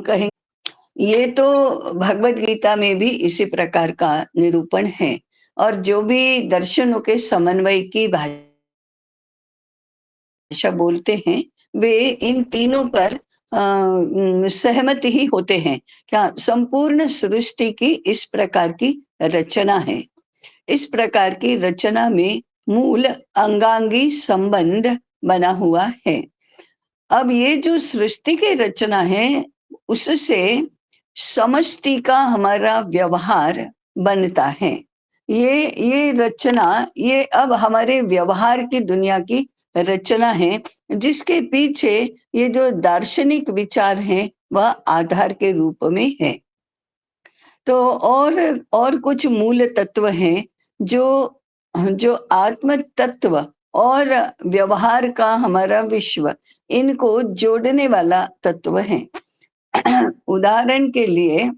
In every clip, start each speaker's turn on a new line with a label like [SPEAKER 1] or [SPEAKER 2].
[SPEAKER 1] कहें, ये तो भगवत गीता में भी इसी प्रकार का निरूपण है। और जो भी दर्शनों के समन्वय की भाषा बोलते हैं, वे इन तीनों पर सहमत ही होते हैं। क्या संपूर्ण सृष्टि की इस प्रकार की रचना है। इस प्रकार की रचना में मूल अंगांगी संबंध बना हुआ है। अब ये जो सृष्टि की रचना है, उससे समष्टि का हमारा व्यवहार बनता है। ये रचना, ये अब हमारे व्यवहार की दुनिया की रचना है, जिसके पीछे ये जो दार्शनिक विचार हैं, वह आधार के रूप में है। तो और कुछ मूल तत्व हैं जो जो आत्म तत्व और व्यवहार का हमारा विश्व, इनको जोड़ने वाला तत्व है। उदाहरण के लिए,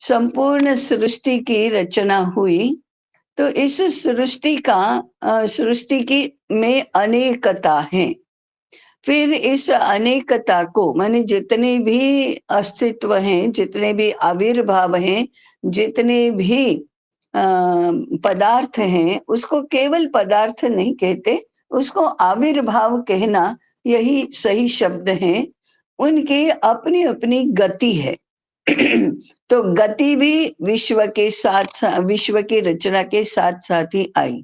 [SPEAKER 1] संपूर्ण सृष्टि की रचना हुई, तो इस सृष्टि की में अनेकता है। फिर इस अनेकता को, माने जितने भी अस्तित्व हैं, जितने भी आविर्भाव हैं, जितने भी पदार्थ हैं, उसको केवल पदार्थ नहीं कहते, उसको आविर्भाव कहना यही सही शब्द है। उनकी अपनी अपनी गति है। तो गति भी विश्व की रचना के साथ साथ ही आई।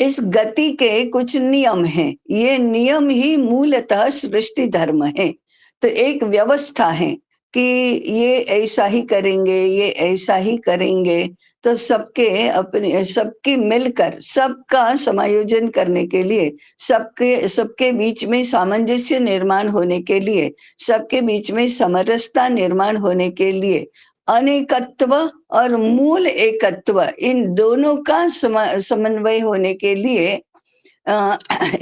[SPEAKER 1] इस गति के कुछ नियम हैं। ये नियम ही मूलतः सृष्टि धर्म है। तो एक व्यवस्था है कि ये ऐसा ही करेंगे, ये ऐसा ही करेंगे। तो सबके मिलकर सबका समायोजन करने के लिए, सबके बीच में सामंजस्य निर्माण होने के लिए, सबके बीच में समरसता निर्माण होने के लिए, अनेकत्व और मूल एकत्व, इन दोनों का समन्वय होने के लिए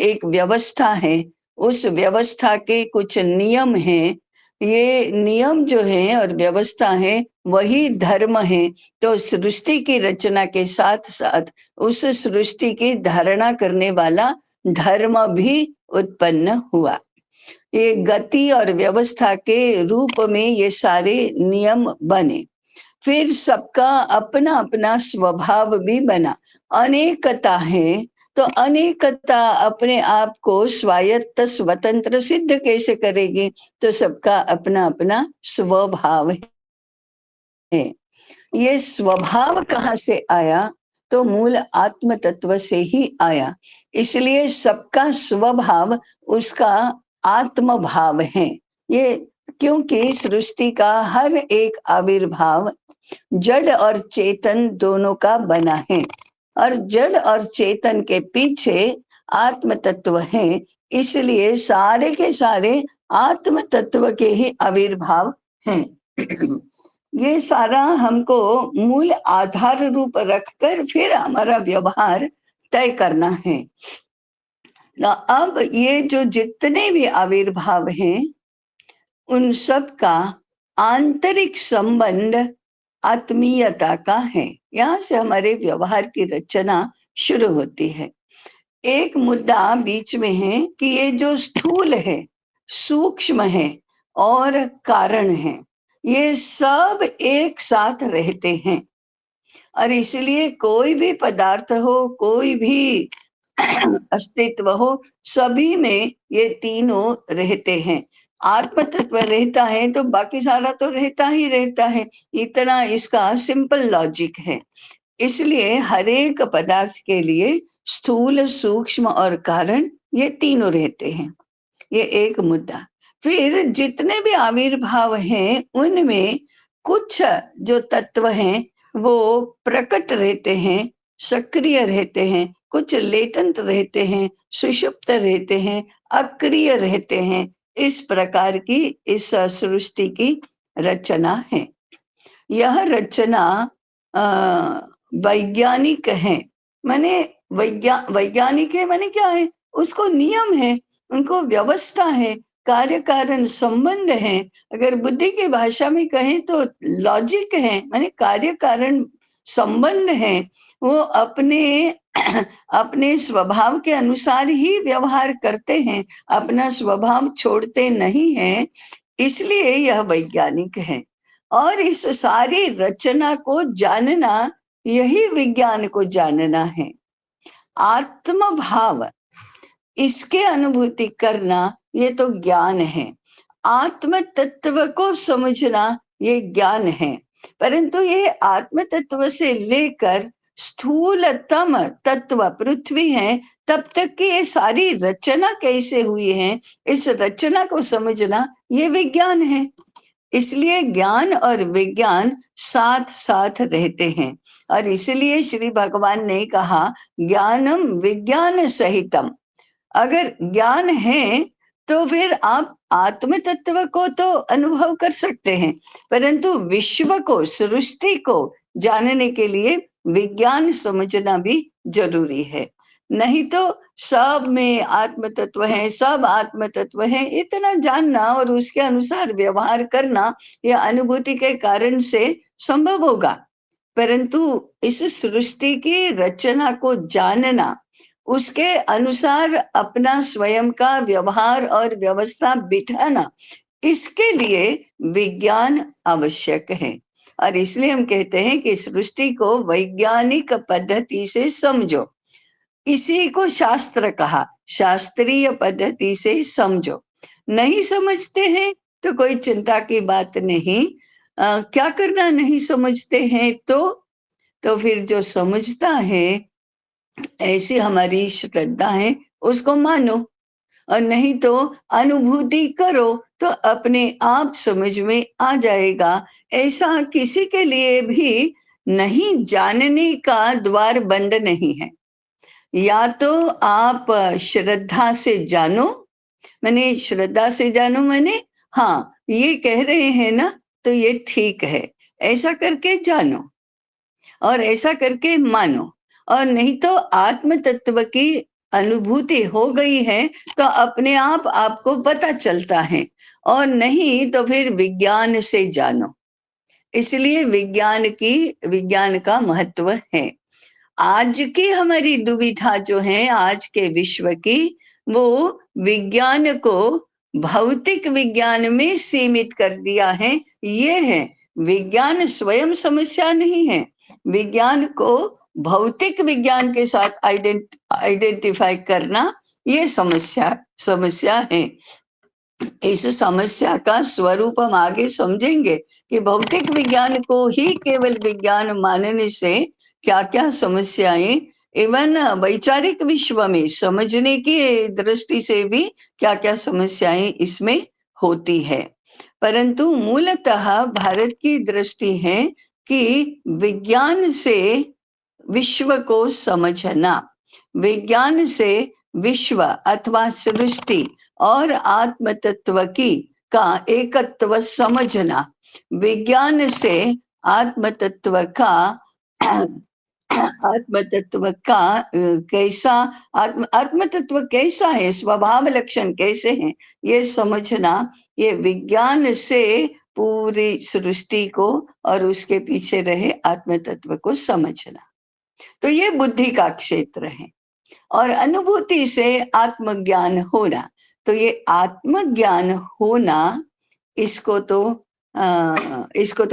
[SPEAKER 1] एक व्यवस्था है। उस व्यवस्था के कुछ नियम हैं। ये नियम जो हैं और व्यवस्था है, वही धर्म है। तो सृष्टि की रचना के साथ साथ उस सृष्टि की धारणा करने वाला धर्म भी उत्पन्न हुआ। ये गति और व्यवस्था के रूप में ये सारे नियम बने। फिर सबका अपना अपना स्वभाव भी बना। अनेकता है, तो अनेकता अपने आप को स्वायत्त स्वतंत्र सिद्ध कैसे करेगी? तो सबका अपना अपना स्वभाव है। ये स्वभाव कहाँ से आया? तो मूल आत्म तत्व से ही आया। इसलिए सबका स्वभाव उसका आत्म भाव है। ये क्योंकि सृष्टि का हर एक आविर्भाव जड़ और चेतन दोनों का बना है, और जड़ और चेतन के पीछे आत्म तत्व है। इसलिए सारे के सारे आत्म तत्व के ही आविर्भाव हैं। ये सारा हमको मूल आधार रूप रखकर फिर हमारा व्यवहार तय करना है। अब ये जो जितने भी आविर्भाव हैं, उन सब का आंतरिक संबंध आत्मीयता का है। यहाँ से हमारे व्यवहार की रचना शुरू होती है। एक मुद्दा बीच में है कि ये जो स्थूल है, सूक्ष्म है और कारण है, ये सब एक साथ रहते हैं। और इसलिए कोई भी पदार्थ हो, कोई भी अस्तित्व हो, सभी में ये तीनों रहते हैं। आत्म तत्व रहता है तो बाकी सारा तो रहता ही रहता है। इतना इसका सिंपल लॉजिक है। इसलिए हर एक पदार्थ के लिए स्थूल, सूक्ष्म और कारण, ये तीनों रहते हैं। ये एक मुद्दा। फिर जितने भी आविर्भाव हैं, उनमें कुछ जो तत्व हैं वो प्रकट रहते हैं, सक्रिय रहते हैं, कुछ लेटेंट रहते हैं, सुषुप्त रहते हैं, अक्रिय रहते हैं। इस प्रकार की इस सृष्टि की रचना है। यह रचना वैज्ञानिक है। माने वैज्ञानिक है, माने क्या है? उसको नियम है, उनको व्यवस्था है, कार्य कारण संबंध है। अगर बुद्धि की भाषा में कहें तो लॉजिक है, माने कार्य कारण संबंध है। वो अपने अपने स्वभाव के अनुसार ही व्यवहार करते हैं, अपना स्वभाव छोड़ते नहीं हैं। इसलिए यह वैज्ञानिक है। और इस सारी रचना को जानना, यही विज्ञान को जानना है। आत्म भाव, इसके अनुभूति करना, ये तो ज्ञान है। आत्म तत्व को समझना, ये ज्ञान है। परंतु ये आत्म तत्व से लेकर स्थूलतम तत्व पृथ्वी है, तब तक की ये सारी रचना कैसे हुई है, इस रचना को समझना, ये विज्ञान है। इसलिए ज्ञान और विज्ञान साथ साथ रहते हैं। और इसलिए श्री भगवान ने कहा, ज्ञानम विज्ञान सहितम। अगर ज्ञान है तो फिर आप आत्म तत्व को तो अनुभव कर सकते हैं, परंतु विश्व को, सृष्टि को जानने के लिए विज्ञान समझना भी जरूरी है। नहीं तो सब में आत्म तत्व है, सब आत्म तत्व है, इतना जानना और उसके अनुसार व्यवहार करना, यह अनुभूति के कारण से संभव होगा। परंतु इस सृष्टि की रचना को जानना, उसके अनुसार अपना स्वयं का व्यवहार और व्यवस्था बिठाना, इसके लिए विज्ञान आवश्यक है। और इसलिए हम कहते हैं कि सृष्टि को वैज्ञानिक पद्धति से समझो। इसी को शास्त्र कहा, शास्त्रीय पद्धति से समझो। नहीं समझते हैं तो कोई चिंता की बात नहीं। क्या करना, नहीं समझते हैं तो फिर जो समझता है, ऐसी हमारी श्रद्धा है, उसको मानो। और नहीं तो अनुभूति करो, तो अपने आप समझ में आ जाएगा। ऐसा किसी के लिए भी नहीं जानने का द्वार बंद नहीं है। या तो आप श्रद्धा से जानो, मैंने श्रद्धा से जानो, मैंने हाँ ये कह रहे हैं ना, तो ये ठीक है, ऐसा करके जानो और ऐसा करके मानो। और नहीं तो आत्म तत्व की अनुभूति हो गई है तो अपने आप आपको पता चलता है, और नहीं तो फिर विज्ञान से जानो। इसलिए विज्ञान का महत्व है। आज की हमारी दुविधा जो है, आज के विश्व की, वो विज्ञान को भौतिक विज्ञान में सीमित कर दिया है। ये है, विज्ञान स्वयं समस्या नहीं है। विज्ञान को भौतिक विज्ञान के साथ आइडेंटिफाई करना, ये समस्या है। इस समस्या का स्वरूप हम आगे समझेंगे कि भौतिक विज्ञान को ही केवल विज्ञान मानने से क्या क्या समस्याएं, इवन वैचारिक विश्व में समझने की दृष्टि से भी क्या क्या समस्याएं इसमें होती है। परंतु मूलतः भारत की दृष्टि है कि विज्ञान से विश्व को समझना, विज्ञान से विश्व अथवा सृष्टि और आत्म तत्व की का एकत्व समझना, विज्ञान से आत्म तत्व का कैसा, आत्म तत्व कैसा है, स्वभाव लक्षण कैसे हैं, ये समझना, ये विज्ञान से पूरी सृष्टि को और उसके पीछे रहे आत्म तत्व को समझना, तो ये बुद्धि का क्षेत्र है। और अनुभूति से आत्मज्ञान होना, तो ये आत्मज्ञान होना, इसको तो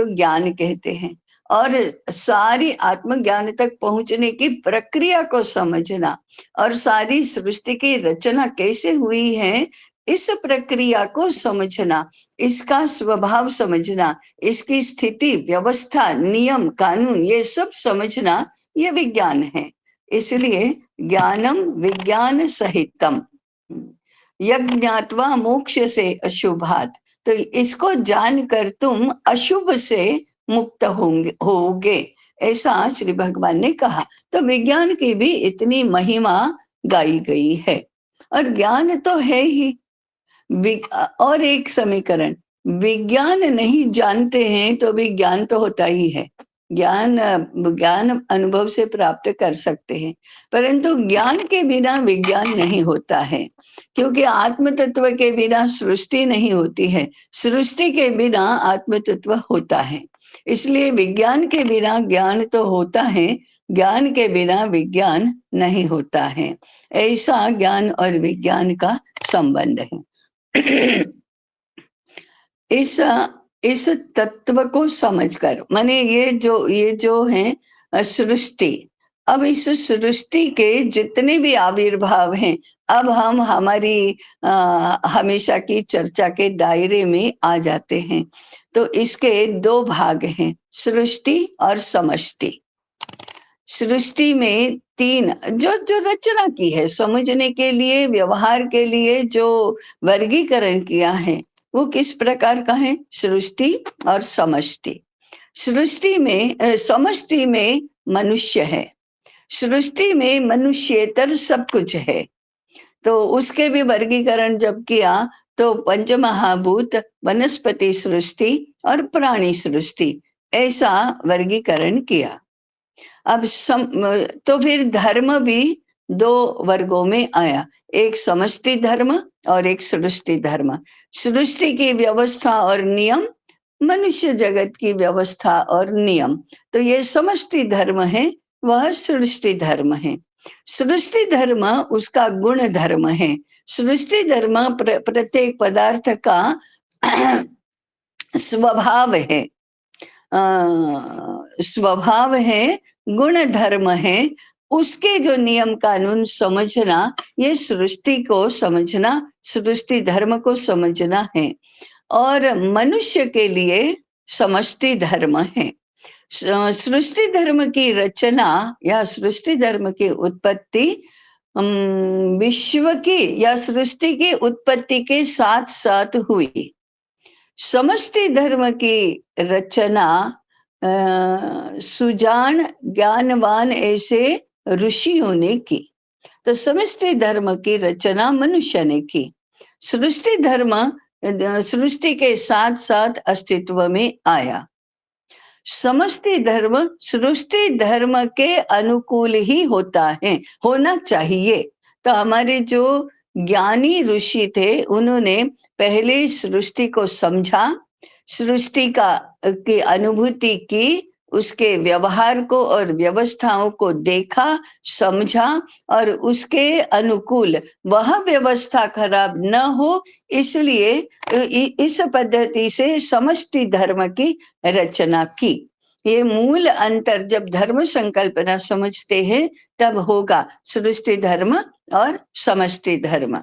[SPEAKER 1] ज्ञान कहते हैं। और सारी आत्मज्ञान तक पहुंचने की प्रक्रिया को समझना और सारी सृष्टि की रचना कैसे हुई है, इस प्रक्रिया को समझना, इसका स्वभाव समझना, इसकी स्थिति, व्यवस्था, नियम, कानून, ये सब समझना, ये विज्ञान है। इसलिए ज्ञानम विज्ञान सहितम यज्ञात्वा मोक्ष से अशुभात। तो इसको जानकर तुम अशुभ से मुक्त होगे, ऐसा श्री भगवान ने कहा। तो विज्ञान की भी इतनी महिमा गाई गई है। और ज्ञान तो है ही। और एक समीकरण, विज्ञान नहीं जानते हैं तो भी ज्ञान तो होता ही है। ज्ञान अनुभव से प्राप्त कर सकते हैं, परंतु ज्ञान के बिना विज्ञान नहीं होता है। क्योंकि आत्म तत्व के बिना सृष्टि नहीं होती है, सृष्टि के बिना आत्म तत्व होता है। इसलिए विज्ञान के बिना ज्ञान तो होता है, ज्ञान के बिना विज्ञान नहीं होता है। ऐसा ज्ञान और विज्ञान का संबंध है। इस इस तत्व को समझकर, माने ये जो है सृष्टि, अब इस सृष्टि के जितने भी आविर्भाव हैं, अब हम हमारी हमेशा की चर्चा के दायरे में आ जाते हैं। तो इसके दो भाग हैं, सृष्टि और समष्टि। सृष्टि में तीन जो जो रचना की है, समझने के लिए, व्यवहार के लिए जो वर्गीकरण किया है, वो किस प्रकार का है? सृष्टि और समष्टि। सृष्टि में समष्टि में मनुष्य है, सृष्टि में मनुष्येतर सब कुछ है। तो उसके भी वर्गीकरण जब किया तो पंचमहाभूत, वनस्पति सृष्टि और प्राणी सृष्टि, ऐसा वर्गीकरण किया। अब तो फिर धर्म भी दो वर्गों में आया, एक समष्टि धर्म और एक सृष्टि धर्म। सृष्टि की व्यवस्था और नियम, मनुष्य जगत की व्यवस्था और नियम, तो ये समष्टि धर्म है, वह सृष्टि धर्म है। सृष्टि धर्म उसका गुण धर्म है। सृष्टि धर्म प्रत्येक पदार्थ का स्वभाव है, स्वभाव है, गुण धर्म है, उसके जो नियम कानून समझना, ये सृष्टि को समझना, सृष्टि धर्म को समझना है। और मनुष्य के लिए समष्टि धर्म है। सृष्टि धर्म की रचना या सृष्टि धर्म की उत्पत्ति विश्व की या सृष्टि की उत्पत्ति के साथ साथ हुई। समष्टि धर्म की रचना सुजान ज्ञानवान ऐसे ऋषियों ने की। तो समष्टि धर्म की रचना मनुष्य ने की। सृष्टि धर्म सृष्टि के साथ साथ अस्तित्व में आया। समष्टि धर्म सृष्टि धर्म के अनुकूल ही होता है, होना चाहिए। तो हमारे जो ज्ञानी ऋषि थे, उन्होंने पहले सृष्टि को समझा, सृष्टि की अनुभूति की, उसके व्यवहार को और व्यवस्थाओं को देखा, समझा, और उसके अनुकूल वह व्यवस्था खराब न हो, इसलिए इस पद्धति से समष्टि धर्म की रचना की। ये मूल अंतर जब धर्म संकल्पना समझते हैं तब होगा, सृष्टि धर्म और समष्टि धर्म।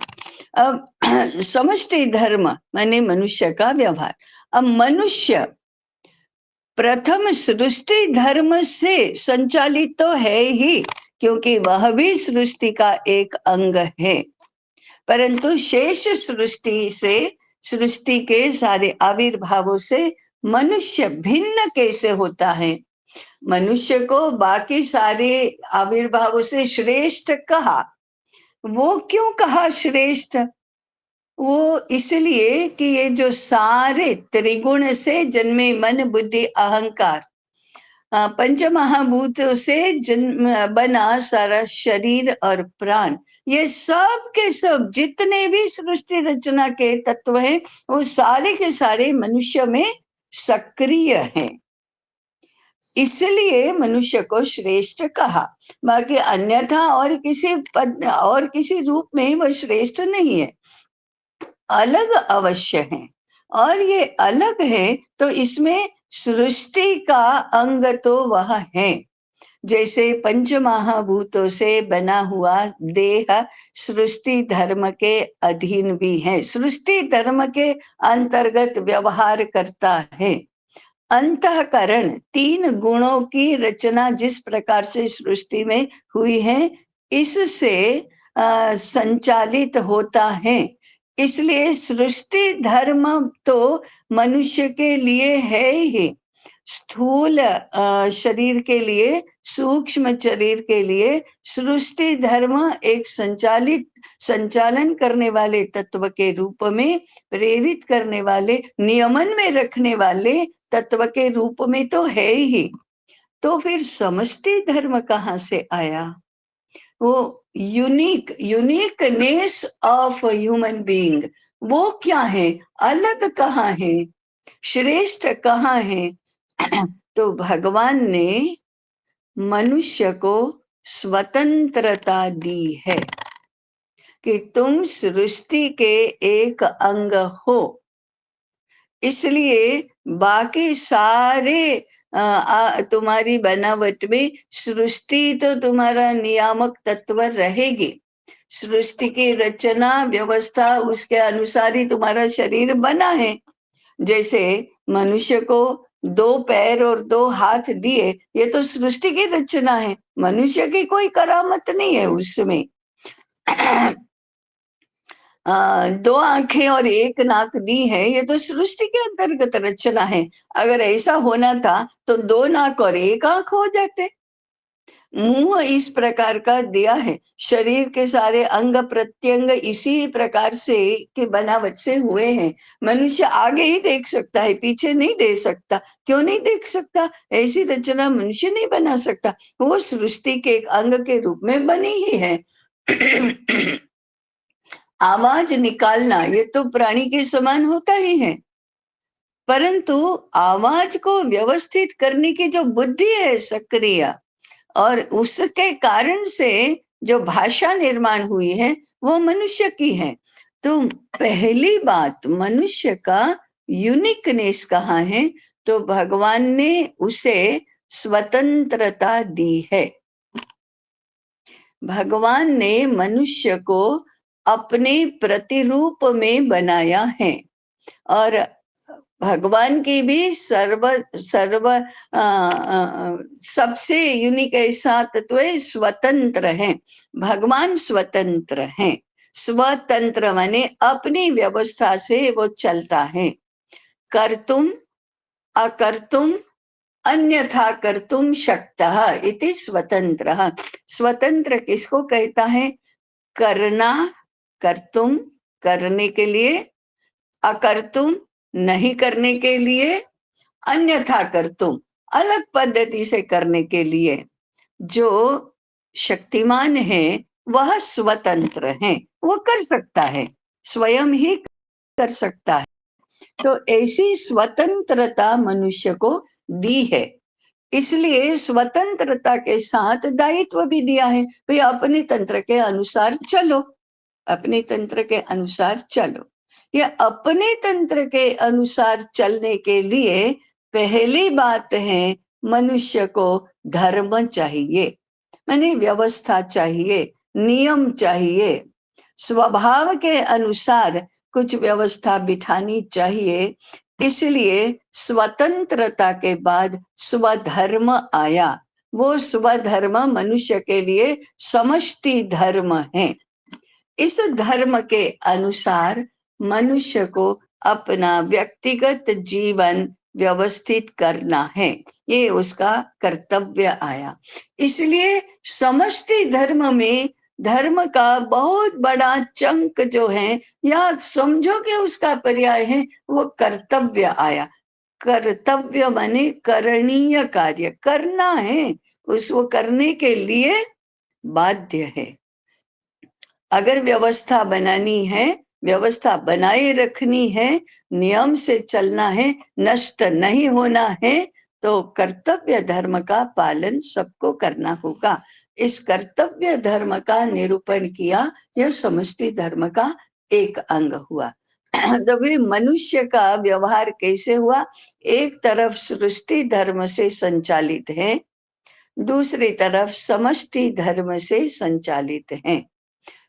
[SPEAKER 1] अब समष्टि धर्म माने मनुष्य का व्यवहार। अब मनुष्य प्रथम सृष्टि धर्म से संचालित तो है ही, क्योंकि वह भी सृष्टि का एक अंग है, परंतु शेष सृष्टि से, सृष्टि के सारे आविर्भावों से मनुष्य भिन्न कैसे होता है? मनुष्य को बाकी सारे आविर्भावों से श्रेष्ठ कहा। वो क्यों कहा श्रेष्ठ? वो इसलिए कि ये जो सारे त्रिगुण से जन्मे मन बुद्धि अहंकार, पंच महाभूतों से जन्म बना सारा शरीर और प्राण, ये सब के सब जितने भी सृष्टि रचना के तत्व हैं, वो सारे के सारे मनुष्य में सक्रिय हैं। इसलिए मनुष्य को श्रेष्ठ कहा। बाकी अन्यथा और किसी पद और किसी रूप में वो श्रेष्ठ नहीं है, अलग अवश्य है। और ये अलग है तो इसमें सृष्टि का अंग तो वह है। जैसे पंच महाभूतों से बना हुआ देह सृष्टि धर्म के अधीन भी है, सृष्टि धर्म के अंतर्गत व्यवहार करता है। अंतःकरण, तीन गुणों की रचना जिस प्रकार से सृष्टि में हुई है, इससे संचालित होता है। इसलिए सृष्टि धर्म तो मनुष्य के लिए है ही, स्थूल शरीर के लिए, सूक्ष्म शरीर के लिए सृष्टि धर्म एक संचालन करने वाले तत्व के रूप में, प्रेरित करने वाले, नियमन में रखने वाले तत्व के रूप में तो है ही। तो फिर समष्टि धर्म कहाँ से आया? वो यूनिकनेस ऑफ ह्यूमन बीइंग, वो क्या है? अलग कहाँ है? श्रेष्ठ कहाँ है? तो भगवान ने मनुष्य को स्वतंत्रता दी है कि तुम सृष्टि के एक अंग हो। इसलिए बाकी सारे तुम्हारी बनावट में सृष्टि तो तुम्हारा नियामक तत्व रहेगी। सृष्टि की रचना व्यवस्था उसके अनुसार ही तुम्हारा शरीर बना है। जैसे मनुष्य को 2 पैर और 2 हाथ दिए, ये तो सृष्टि की रचना है, मनुष्य की कोई करामत नहीं है उसमें। 2 आंखें और 1 नाक दी है, ये तो सृष्टि के अंतर्गत रचना है। अगर ऐसा होना था तो 2 नाक और 1 आंख हो जाते। मुंह इस प्रकार का दिया है, शरीर के सारे अंग प्रत्यंग इसी प्रकार से के बनावट से हुए हैं। मनुष्य आगे ही देख सकता है, पीछे नहीं देख सकता। क्यों नहीं देख सकता? ऐसी रचना मनुष्य नहीं बना सकता, वो सृष्टि के एक अंग के रूप में बनी ही है। आवाज निकालना ये तो प्राणी के समान होता ही है, परंतु आवाज को व्यवस्थित करने की जो बुद्धि है सक्रिय, और उसके कारण से जो भाषा निर्माण हुई है वो मनुष्य की है। तो पहली बात, मनुष्य का यूनिकनेस कहाँ है? तो भगवान ने उसे स्वतंत्रता दी है। भगवान ने मनुष्य को अपने प्रतिरूप में बनाया है, और भगवान की भी सर्व सर्व सबसे यूनिक ऐसा तत्व है, स्वतंत्र है। भगवान स्वतंत्र है। स्वतंत्र माने अपनी व्यवस्था से वो चलता है। कर्तुम अकर्तुम अन्यथा कर्तुम शक्तः इति स्वतंत्रः। स्वतंत्र किसको कहता है? करना, कर्तुम करने के लिए, अकर्तुम नहीं करने के लिए, अन्यथा कर्तुम अलग पद्धति से करने के लिए। जो शक्तिमान है वह स्वतंत्र है, वो कर सकता है, स्वयं ही कर सकता है। तो ऐसी स्वतंत्रता मनुष्य को दी है, इसलिए स्वतंत्रता के साथ दायित्व भी दिया है। भाई अपने तंत्र के अनुसार चलो, अपने तंत्र के अनुसार चलो। ये अपने तंत्र के अनुसार चलने के लिए पहली बात है, मनुष्य को धर्म चाहिए, माने व्यवस्था चाहिए, नियम चाहिए, स्वभाव के अनुसार कुछ व्यवस्था बिठानी चाहिए। इसलिए स्वतंत्रता के बाद स्वधर्म आया। वो स्वधर्म मनुष्य के लिए समष्टि धर्म है। इस धर्म के अनुसार मनुष्य को अपना व्यक्तिगत जीवन व्यवस्थित करना है, ये उसका कर्तव्य आया। इसलिए समष्टि धर्म में धर्म का बहुत बड़ा चंक जो है, या समझो कि उसका पर्याय है, वो कर्तव्य आया। कर्तव्य माने करणीय कार्य, करना है, उसको करने के लिए बाध्य है। अगर व्यवस्था बनानी है, व्यवस्था बनाए रखनी है, नियम से चलना है, नष्ट नहीं होना है, तो कर्तव्य धर्म का पालन सबको करना होगा। इस कर्तव्य धर्म का निरूपण किया, यह समष्टि धर्म का एक अंग हुआ। तभी मनुष्य का व्यवहार कैसे हुआ? एक तरफ सृष्टि धर्म से संचालित है, दूसरी तरफ समष्टि धर्म से संचालित है।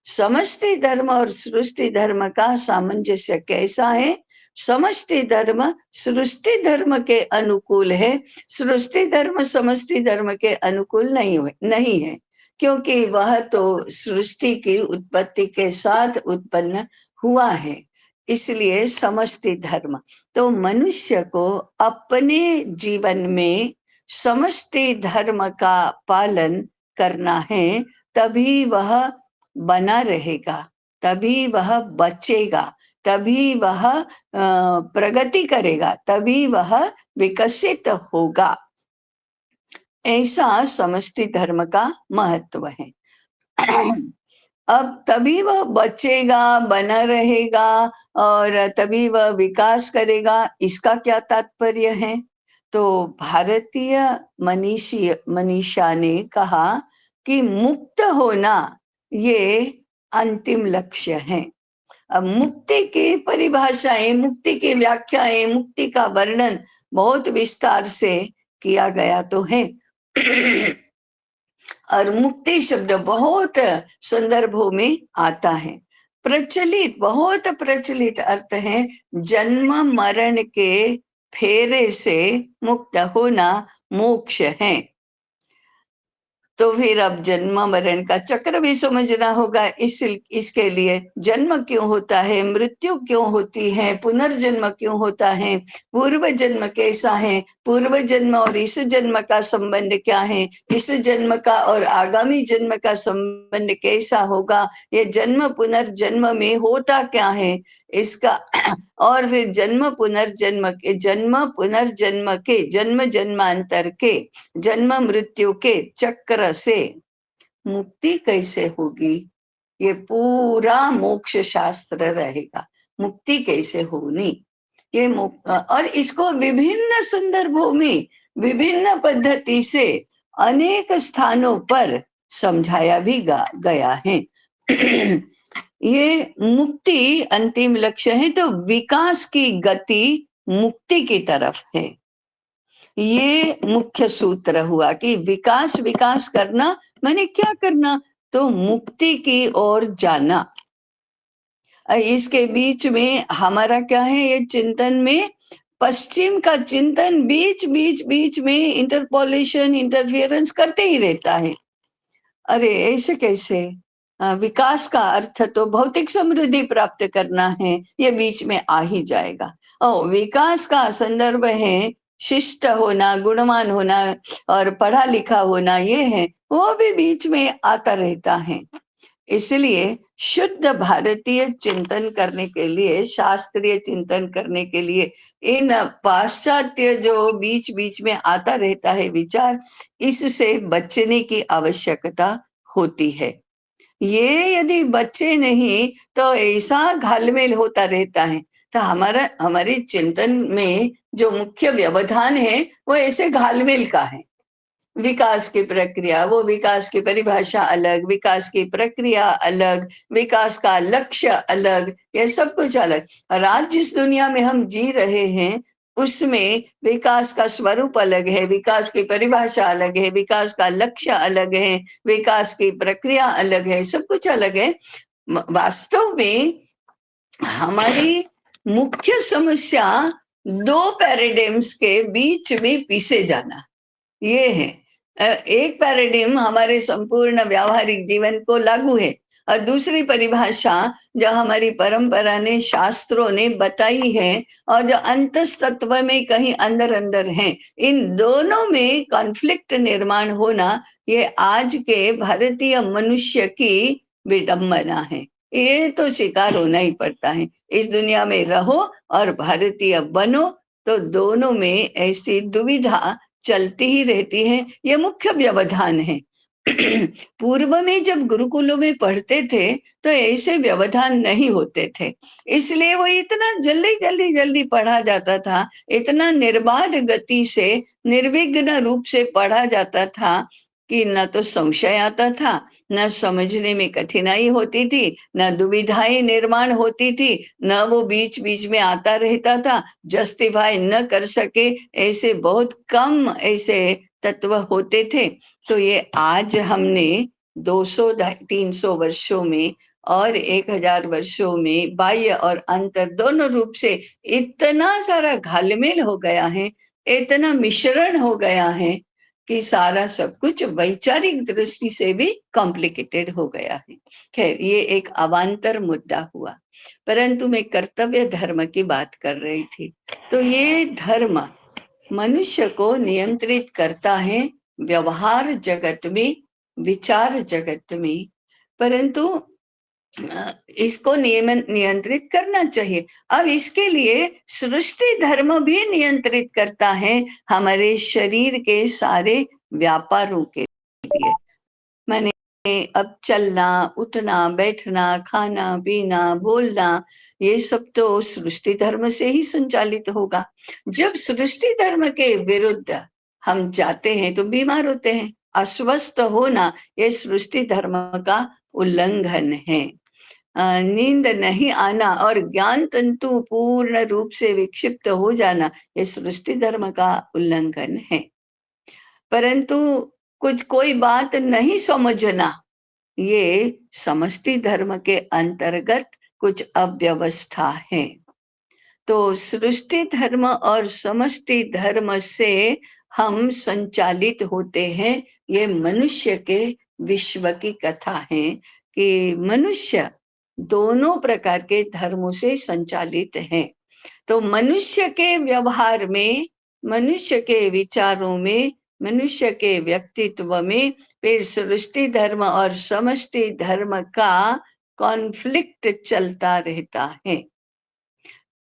[SPEAKER 1] समष्टि धर्म और सृष्टि धर्म का सामंजस्य कैसा है? समष्टि धर्म सृष्टि धर्म के अनुकूल है, सृष्टि धर्म समष्टि धर्म के अनुकूल नहीं है, क्योंकि वह तो सृष्टि की उत्पत्ति के साथ उत्पन्न हुआ है। इसलिए समष्टि धर्म। तो मनुष्य को अपने जीवन में समष्टि धर्म का पालन करना है, तभी वह बना रहेगा, तभी वह बचेगा, तभी वह प्रगति करेगा, तभी वह विकसित होगा। ऐसा समष्टि धर्म का महत्व है। अब तभी वह बचेगा, बना रहेगा, और तभी वह विकास करेगा, इसका क्या तात्पर्य है? तो भारतीय मनीषा ने कहा कि मुक्त होना ये अंतिम लक्ष्य है। अब मुक्ति की परिभाषाएं, मुक्ति की व्याख्याएं, मुक्ति का वर्णन बहुत विस्तार से किया गया तो है। और मुक्ति शब्द बहुत संदर्भों में आता है। प्रचलित, बहुत प्रचलित अर्थ है जन्म मरण के फेरे से मुक्त होना मोक्ष है। तो फिर अब जन्म मरण का चक्र भी समझना होगा। इसके लिए जन्म क्यों होता है, मृत्यु क्यों होती है, पुनर्जन्म क्यों होता है, पूर्व जन्म कैसा है, पूर्व जन्म और इस जन्म का संबंध क्या है, इस जन्म का और आगामी जन्म का संबंध कैसा होगा, ये जन्म पुनर्जन्म में होता क्या है इसका। और फिर जन्म पुनर्जन्म के, जन्म जन्मांतर के, जन्म मृत्यु के चक्र से मुक्ति कैसे होगी, ये पूरा मोक्ष शास्त्र रहेगा। मुक्ति कैसे होनी, ये और इसको विभिन्न संदर्भों में विभिन्न पद्धति से अनेक स्थानों पर समझाया भी गया है। ये मुक्ति अंतिम लक्ष्य है, तो विकास की गति मुक्ति की तरफ है। ये मुख्य सूत्र हुआ कि विकास, विकास करना मैंने क्या करना, तो मुक्ति की ओर जाना। इसके बीच में हमारा क्या है, ये चिंतन में पश्चिम का चिंतन बीच में इंटरपोलेशन, इंटरफियरेंस करते ही रहता है। अरे ऐसे कैसे, विकास का अर्थ तो भौतिक समृद्धि प्राप्त करना है, ये बीच में आ ही जाएगा। और विकास का संदर्भ है शिष्ट होना, गुणवान होना और पढ़ा लिखा होना, ये है वो भी बीच में आता रहता है। इसलिए शुद्ध भारतीय चिंतन करने के लिए, शास्त्रीय चिंतन करने के लिए इन पाश्चात्य जो बीच बीच में आता रहता है विचार, इससे बचने की आवश्यकता होती है। ये यदि बच्चे नहीं तो ऐसा घालमेल होता रहता है। तो हमारे चिंतन में जो मुख्य व्यवधान है वो ऐसे घालमेल का है। विकास की प्रक्रिया, वो विकास की परिभाषा अलग, विकास की प्रक्रिया अलग, विकास का लक्ष्य अलग, ये सब कुछ अलग। और आज जिस दुनिया में हम जी रहे हैं उसमें विकास का स्वरूप अलग है, विकास की परिभाषा अलग है, विकास का लक्ष्य अलग है, विकास की प्रक्रिया अलग है, सब कुछ अलग है। वास्तव में हमारी मुख्य समस्या दो पैराडिम्स के बीच में पीसे जाना, ये है। एक पैराडिम हमारे संपूर्ण व्यावहारिक जीवन को लागू है, और दूसरी परिभाषा जो हमारी परंपरा ने, शास्त्रों ने बताई है और जो अंतस्तत्व में कहीं अंदर अंदर है, इन दोनों में कॉन्फ्लिक्ट निर्माण होना ये आज के भारतीय मनुष्य की विडंबना है। ये तो शिकार होना ही पड़ता है। इस दुनिया में रहो और भारतीय बनो, तो दोनों में ऐसी दुविधा चलती ही रहती है। ये मुख्य व्यवधान है। पूर्व में जब गुरुकुलों में पढ़ते थे तो ऐसे व्यवधान नहीं होते थे, इसलिए वो इतना जल्दी पढ़ा जाता था, इतना निर्बाध गति से, निर्विघ्न रूप से पढ़ा जाता था कि न तो संशय आता था, न समझने में कठिनाई होती थी, न दुविधाएं निर्माण होती थी, न वो बीच बीच में आता रहता था, जस्टिफाई न कर सके ऐसे बहुत कम ऐसे तत्व होते थे। तो ये आज हमने 200-300 वर्षों में और 1000 वर्षों में बाह्य और अंतर दोनों रूप से इतना सारा घालमेल हो गया है, इतना मिश्रण हो गया है कि सारा सब कुछ वैचारिक दृष्टि से भी कॉम्प्लिकेटेड हो गया है। खैर, ये एक अवान्तर मुद्दा हुआ, परंतु मैं कर्तव्य धर्म की बात कर रही थी। तो ये धर्म मनुष्य को नियंत्रित करता है व्यवहार जगत में, विचार जगत में, परंतु इसको नियंत्रित करना चाहिए। अब इसके लिए सृष्टि धर्म भी नियंत्रित करता है हमारे शरीर के सारे व्यापारों के लिए। मैंने अब चलना, उठना, बैठना, खाना, पीना, बोलना, ये सब तो सृष्टि धर्म से ही संचालित होगा। जब सृष्टि धर्म के विरुद्ध हम जाते हैं तो बीमार होते हैं। अस्वस्थ होना ये सृष्टि धर्म का उल्लंघन है। नींद नहीं आना और ज्ञान तंतु पूर्ण रूप से विक्षिप्त हो जाना, ये सृष्टि धर्म का उल्लंघन है। परंतु कुछ कोई बात नहीं समझना, ये समष्टि धर्म के अंतर्गत कुछ अव्यवस्था है। तो सृष्टि धर्म और समष्टि धर्म से हम संचालित होते हैं। ये मनुष्य के विश्व की कथा है कि मनुष्य दोनों प्रकार के धर्मों से संचालित हैं। तो मनुष्य के व्यवहार में, मनुष्य के विचारों में, मनुष्य के व्यक्तित्व में फिर सृष्टि धर्म और समष्टि धर्म का कॉन्फ्लिक्ट चलता रहता है।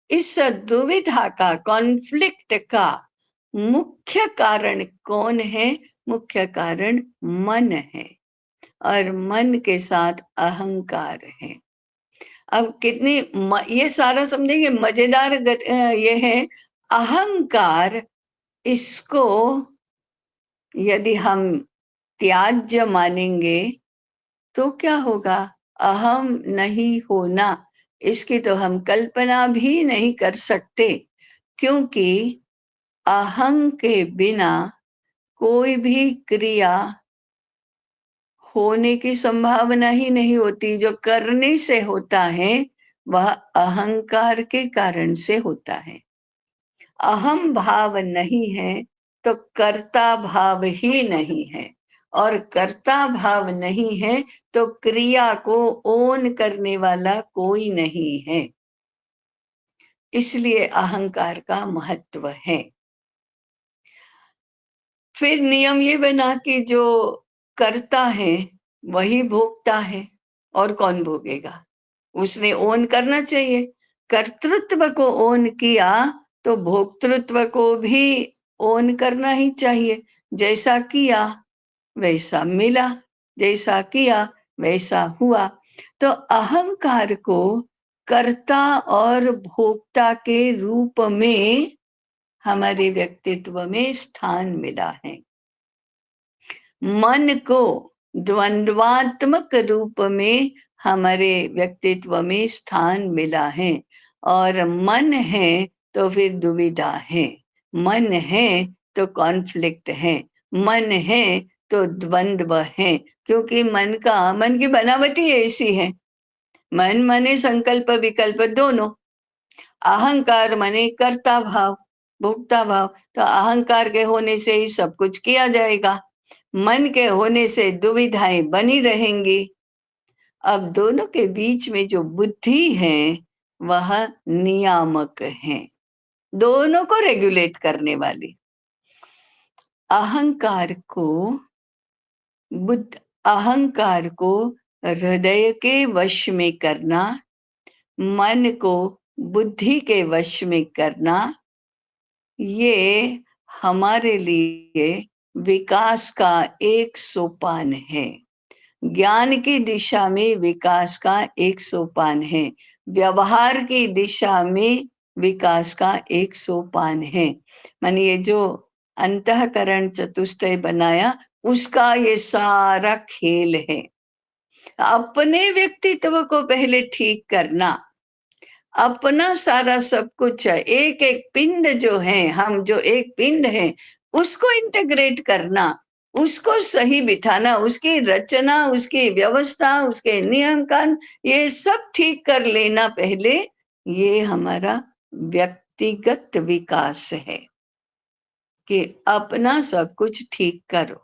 [SPEAKER 1] इस दुविधा का, कॉन्फ्लिक्ट का मुख्य कारण कौन है? मुख्य कारण मन है और मन के साथ अहंकार है। अब कितनी ये सारा समझेंगे मजेदार ये है अहंकार। इसको यदि हम त्याज्य मानेंगे तो क्या होगा? अहम नहीं होना, इसकी तो हम कल्पना भी नहीं कर सकते, क्योंकि अहं के बिना कोई भी क्रिया होने की संभावना ही नहीं होती। जो करने से होता है वह अहंकार के कारण से होता है। अहम भाव नहीं है तो कर्ता भाव ही नहीं है, और कर्ता भाव नहीं है तो क्रिया को ओन करने वाला कोई नहीं है। इसलिए अहंकार का महत्व है। फिर नियम ये बना कि जो करता है वही भोगता है, और कौन भोगेगा? उसने ओन करना चाहिए। कर्तृत्व को ओन किया तो भोक्तृत्व को भी ओन करना ही चाहिए। जैसा किया वैसा मिला, जैसा किया वैसा हुआ। तो अहंकार को कर्ता और भोक्ता के रूप में हमारे व्यक्तित्व में स्थान मिला है। मन को द्वंद्वात्मक रूप में हमारे व्यक्तित्व में स्थान मिला है, और मन है तो फिर दुविधा है, मन है तो कॉन्फ्लिक्ट है, मन है तो द्वंद्व है। क्योंकि मन की बनावट ही ऐसी है। मन माने संकल्प विकल्प दोनों। अहंकार माने कर्ता भाव, भोक्ता भाव। तो अहंकार के होने से ही सब कुछ किया जाएगा, मन के होने से दुविधाएं बनी रहेंगी। अब दोनों के बीच में जो बुद्धि है वह नियामक है, दोनों को रेगुलेट करने वाली। अहंकार को हृदय के वश में करना, मन को बुद्धि के वश में करना, ये हमारे लिए विकास का एक सोपान है। ज्ञान की दिशा में विकास का एक सोपान है, व्यवहार की दिशा में विकास का एक सोपान है। माने ये जो अंतःकरण चतुष्टय बनाया उसका ये सारा खेल है। अपने व्यक्तित्व को पहले ठीक करना, अपना सारा सब कुछ है, एक एक पिंड जो है, हम जो एक पिंड है उसको इंटीग्रेट करना, उसको सही बिठाना, उसकी रचना, उसकी व्यवस्था, उसके नियम कानून ये सब ठीक कर लेना पहले। ये हमारा व्यक्तिगत विकास है कि अपना सब कुछ ठीक करो।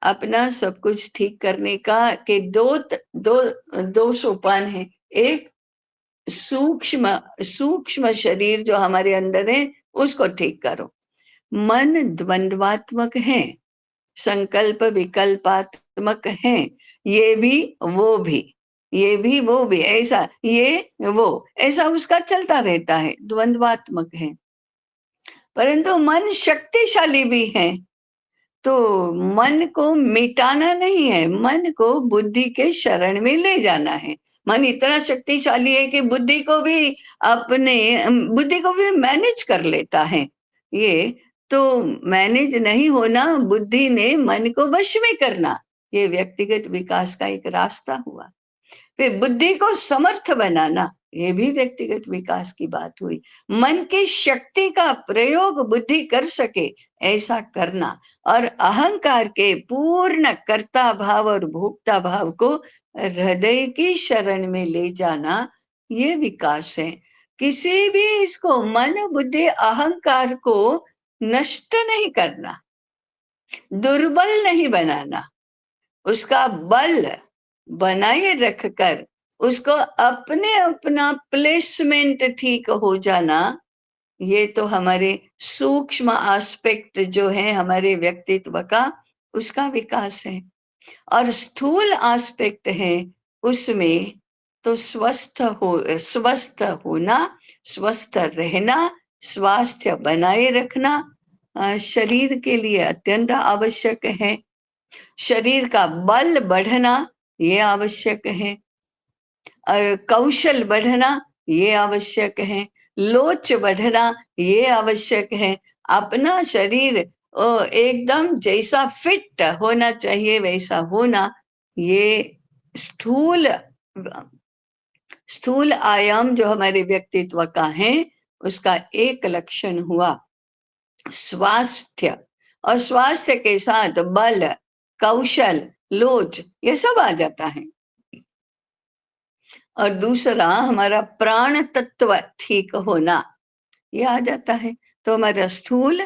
[SPEAKER 1] अपना सब कुछ ठीक करने का के दो सोपान है। एक सूक्ष्म शरीर जो हमारे अंदर है उसको ठीक करो। मन द्वंद्वात्मक है, संकल्प विकल्पात्मक है, ये भी वो भी, ये भी वो भी, ऐसा ये वो, ऐसा उसका चलता रहता है, द्वंद्वात्मक है। परंतु मन शक्तिशाली भी है, तो मन को मिटाना नहीं है, मन को बुद्धि के शरण में ले जाना है। मन इतना शक्तिशाली है कि बुद्धि को भी मैनेज कर लेता है। ये तो मैनेज नहीं होना, बुद्धि ने मन को वश में करना, ये व्यक्तिगत विकास का एक रास्ता हुआ। फिर बुद्धि को समर्थ बनाना, ये भी व्यक्तिगत विकास की बात हुई। मन की शक्ति का प्रयोग बुद्धि कर सके ऐसा करना, और अहंकार के पूर्ण कर्ता भाव और भोक्ता भाव को हृदय की शरण में ले जाना, ये विकास है। किसी भी इसको मन बुद्धि अहंकार को नष्ट नहीं करना, दुर्बल नहीं बनाना, उसका बल बनाए रखकर उसको अपने अपना प्लेसमेंट ठीक हो जाना, ये तो हमारे सूक्ष्म एस्पेक्ट जो है हमारे व्यक्तित्व का, उसका विकास है। और स्थूल एस्पेक्ट है उसमें तो स्वस्थ होना, स्वस्थ रहना, स्वास्थ्य बनाए रखना शरीर के लिए अत्यंत आवश्यक है। शरीर का बल बढ़ना ये आवश्यक है, और कौशल बढ़ना ये आवश्यक है, लोच बढ़ना ये आवश्यक है। अपना शरीर एकदम जैसा फिट होना चाहिए वैसा होना, ये स्थूल आयाम जो हमारे व्यक्तित्व का है उसका एक लक्षण हुआ स्वास्थ्य। और स्वास्थ्य के साथ बल, कौशल, लोच ये सब आ जाता है। और दूसरा हमारा प्राण तत्व ठीक होना ये आ जाता है। तो हमारा स्थूल,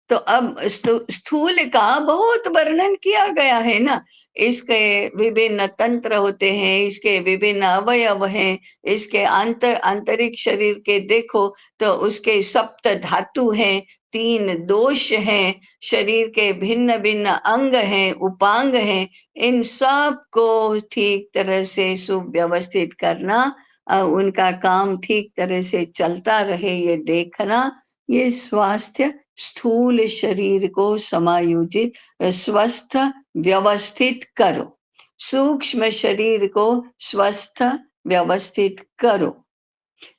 [SPEAKER 1] तो अब स्थूल का बहुत वर्णन किया गया है ना, इसके विभिन्न तंत्र होते हैं, इसके विभिन्न अवयव हैं, इसके आंतरिक शरीर के देखो तो उसके सप्त धातु हैं, 3 दोष हैं, शरीर के भिन्न भिन्न अंग हैं, उपांग हैं, इन सब को ठीक तरह से सुव्यवस्थित करना, उनका काम ठीक तरह से चलता रहे ये देखना, ये स्वास्थ्य स्थूल शरीर को समायोजित स्वस्थ व्यवस्थित करो, सूक्ष्म शरीर को स्वस्थ व्यवस्थित करो,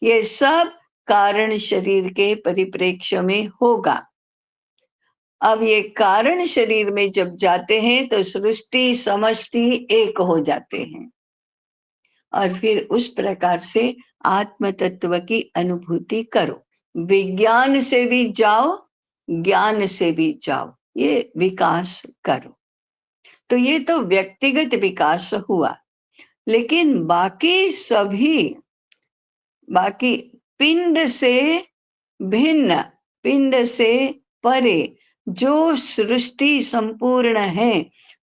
[SPEAKER 1] ये सब कारण शरीर के परिप्रेक्ष्य में होगा। अब ये कारण शरीर में जब जाते हैं तो सृष्टि समष्टि एक हो जाते हैं, और फिर उस प्रकार से आत्म तत्व की अनुभूति करो। विज्ञान से भी जाओ, ज्ञान से भी जाओ, ये विकास करो। तो ये तो व्यक्तिगत विकास हुआ, लेकिन बाकी पिंड से भिन्न, पिंड से परे जो सृष्टि संपूर्ण है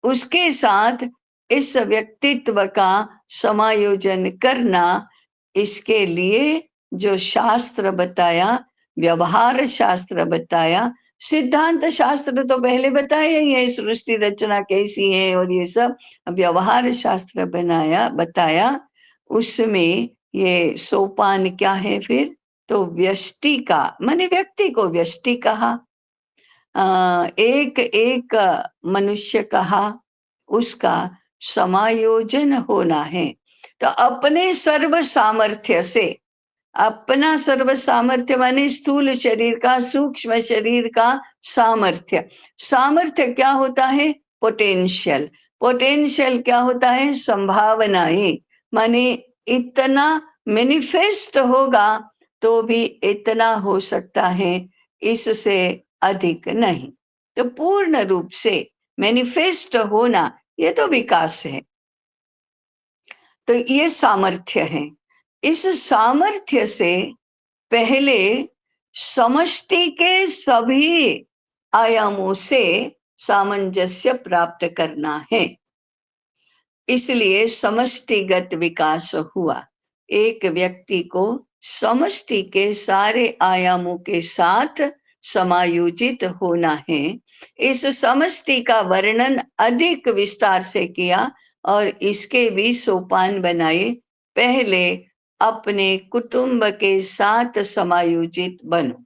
[SPEAKER 1] उसके साथ इस व्यक्तित्व का समायोजन करना, इसके लिए जो शास्त्र बताया, व्यवहार शास्त्र बताया, सिद्धांत शास्त्र तो पहले बताया ही है, सृष्टि रचना कैसी है और ये सब, व्यवहार शास्त्र बताया, उसमें ये सोपान क्या है फिर, तो व्यष्टि का, माने व्यक्ति को व्यष्टि कहा, एक एक मनुष्य कहा, उसका समायोजन होना है। तो अपने सर्व सामर्थ्य से, अपना सर्व सामर्थ्य माने स्थूल शरीर का, सूक्ष्म शरीर का सामर्थ्य। सामर्थ्य क्या होता है? पोटेंशियल। पोटेंशियल क्या होता है? संभावनाएं। माने इतना मैनिफेस्ट होगा तो भी इतना हो सकता है, इससे अधिक नहीं। तो पूर्ण रूप से मैनिफेस्ट होना ये तो विकास है। तो ये सामर्थ्य है। इस सामर्थ्य से पहले समष्टि के सभी आयामों से सामंजस्य प्राप्त करना है, इसलिए समष्टिगत विकास हुआ। एक व्यक्ति को समष्टि के सारे आयामों के साथ समायोजित होना है। इस समष्टि का वर्णन अधिक विस्तार से किया और इसके भी सोपान बनाए। पहले अपने कुटुंब के साथ समायोजित बनो।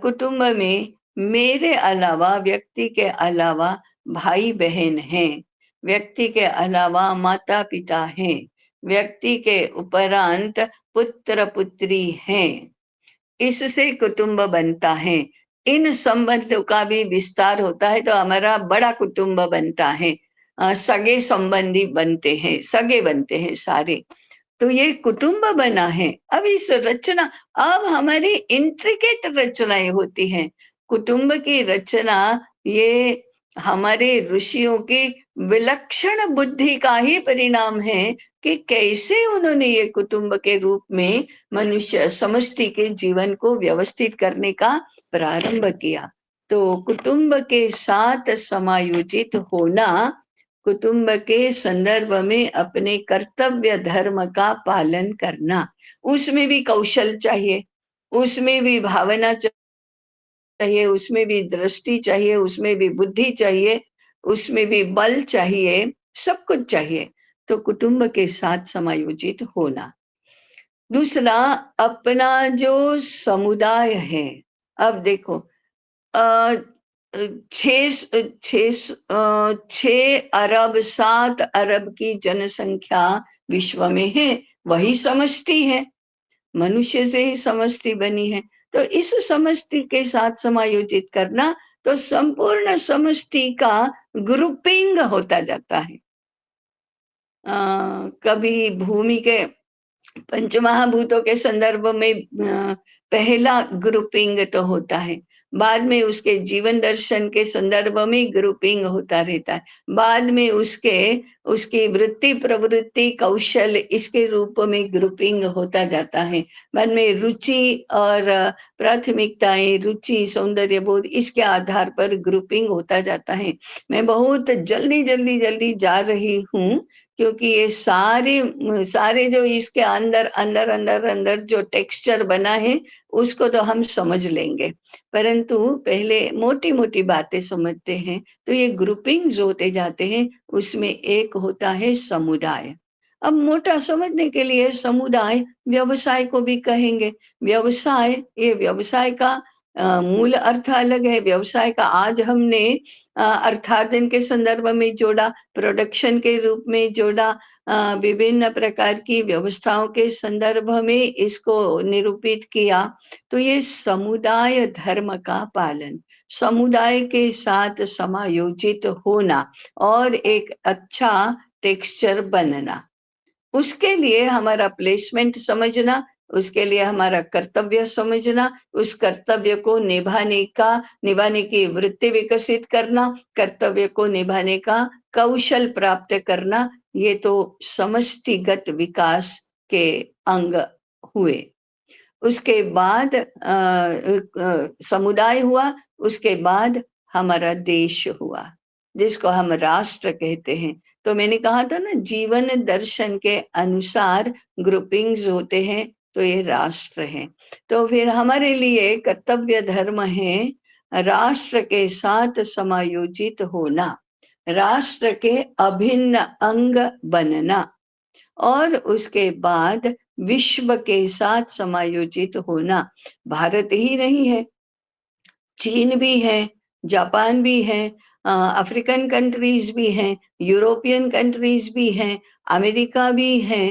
[SPEAKER 1] कुटुंब में मेरे अलावा, व्यक्ति के अलावा भाई बहन हैं, व्यक्ति के अलावा माता पिता हैं, व्यक्ति के उपरांत पुत्र पुत्री हैं, इससे कुटुंब बनता है। इन संबंधों का भी विस्तार होता है तो हमारा बड़ा कुटुंब बनता है। सगे संबंधी बनते हैं, सगे बनते हैं सारे। तो ये कुटुंब बना है। अब इस रचना, अब हमारी इंट्रिकेट रचनाएं होती हैं। कुटुंब की रचना ये हमारे ऋषियों की विलक्षण बुद्धि का ही परिणाम है कि कैसे उन्होंने ये कुटुंब के रूप में मनुष्य समष्टि के जीवन को व्यवस्थित करने का प्रारंभ किया। तो कुटुंब के साथ समायोजित होना, कुटुंब के संदर्भ में अपने कर्तव्य धर्म का पालन करना, उसमें भी कौशल चाहिए, उसमें भी भावना चाहिए, उसमें भी दृष्टि चाहिए, उसमें भी बुद्धि चाहिए, उसमें भी बल चाहिए, सब कुछ चाहिए। तो कुटुंब के साथ समायोजित होना। दूसरा, अपना जो समुदाय है। अब देखो, अ, छः छः अरब 7 अरब की जनसंख्या विश्व में है, वही समष्टि है, मनुष्य से ही समष्टि बनी है। तो इस समष्टि के साथ समायोजित करना, तो संपूर्ण समष्टि का ग्रुपिंग होता जाता है। कभी भूमि के पंचमहाभूतों के संदर्भ में पहला ग्रुपिंग तो होता है, बाद में उसके जीवन दर्शन के संदर्भ में ग्रुपिंग होता रहता है, बाद में उसके उसकी वृत्ति प्रवृत्ति कौशल इसके रूप में ग्रुपिंग होता जाता है, बाद में रुचि और प्राथमिकताएं, रुचि, सौंदर्य बोध, इसके आधार पर ग्रुपिंग होता जाता है। मैं बहुत जल्दी जल्दी जल्दी जा रही हूँ, क्योंकि ये सारे सारे जो इसके अंदर अंदर अंदर अंदर जो टेक्सचर बना है उसको तो हम समझ लेंगे, परंतु पहले मोटी मोटी बातें समझते हैं। तो ये ग्रुपिंग्स होते जाते हैं, उसमें एक होता है समुदाय। अब मोटा समझने के लिए समुदाय व्यवसाय को भी कहेंगे। व्यवसाय, ये व्यवसाय का मूल अर्थ अलग है। व्यवसाय का आज हमने अर्थार्जन के संदर्भ में जोड़ा, प्रोडक्शन के रूप में जोड़ा, विभिन्न प्रकार की व्यवस्थाओं के संदर्भ में इसको निरूपित किया। तो ये समुदाय धर्म का पालन, समुदाय के साथ समायोजित होना और एक अच्छा टेक्सचर बनना, उसके लिए हमारा प्लेसमेंट समझना, उसके लिए हमारा कर्तव्य समझना, उस कर्तव्य को निभाने की वृत्ति विकसित करना, कर्तव्य को निभाने का कौशल प्राप्त करना, ये तो समष्टिगत विकास के अंग हुए। उसके बाद समुदाय हुआ, उसके बाद हमारा देश हुआ, जिसको हम राष्ट्र कहते हैं। तो मैंने कहा था ना, जीवन दर्शन के अनुसार ग्रुपिंग्स होते हैं, तो ये राष्ट्र हैं। तो फिर हमारे लिए कर्तव्य धर्म है राष्ट्र के साथ समायोजित होना, राष्ट्र के अभिन्न अंग बनना, और उसके बाद विश्व के साथ समायोजित होना। भारत ही नहीं है, चीन भी है, जापान भी है, अफ्रीकन कंट्रीज भी हैं, यूरोपियन कंट्रीज भी हैं, अमेरिका भी है।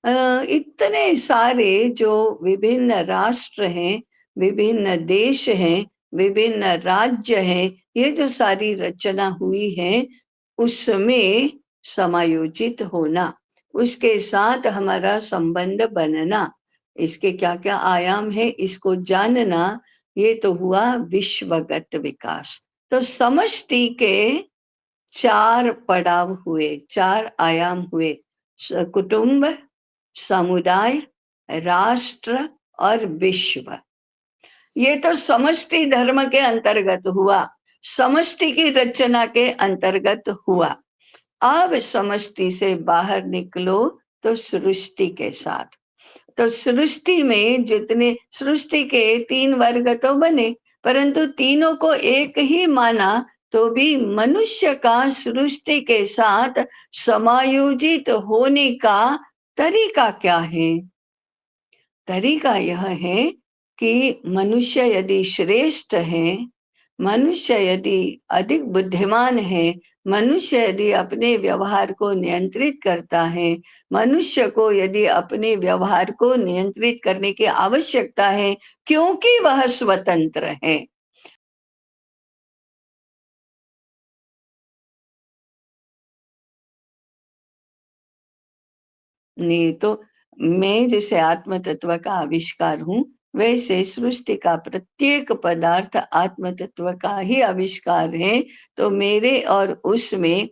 [SPEAKER 1] इतने सारे जो विभिन्न राष्ट्र हैं, विभिन्न देश हैं, विभिन्न राज्य हैं, ये जो सारी रचना हुई है, उसमें समायोजित होना, उसके साथ हमारा संबंध बनना, इसके क्या क्या आयाम है इसको जानना, ये तो हुआ विश्वगत विकास। तो समष्टि के 4 पड़ाव हुए, 4 आयाम हुए, कुटुंब, समुदाय, राष्ट्र और विश्व। ये तो समष्टि धर्म के अंतर्गत हुआ, समष्टि की रचना के अंतर्गत हुआ। अब समष्टि से बाहर निकलो तो सृष्टि के साथ। तो सृष्टि में जितने, सृष्टि के 3 वर्ग तो बने, परंतु तीनों को एक ही माना, तो भी मनुष्य का सृष्टि के साथ समायोजित होने का तरीका क्या है? तरीका यह है कि मनुष्य यदि श्रेष्ठ है, मनुष्य यदि अधिक बुद्धिमान है, मनुष्य यदि अपने व्यवहार को नियंत्रित करता है, मनुष्य को यदि अपने व्यवहार को नियंत्रित करने की आवश्यकता है, क्योंकि वह स्वतंत्र है। नहीं तो मैं जैसे आत्म तत्व का आविष्कार हूँ, वैसे सृष्टि का प्रत्येक पदार्थ आत्म तत्व का ही आविष्कार है। तो मेरे और उसमें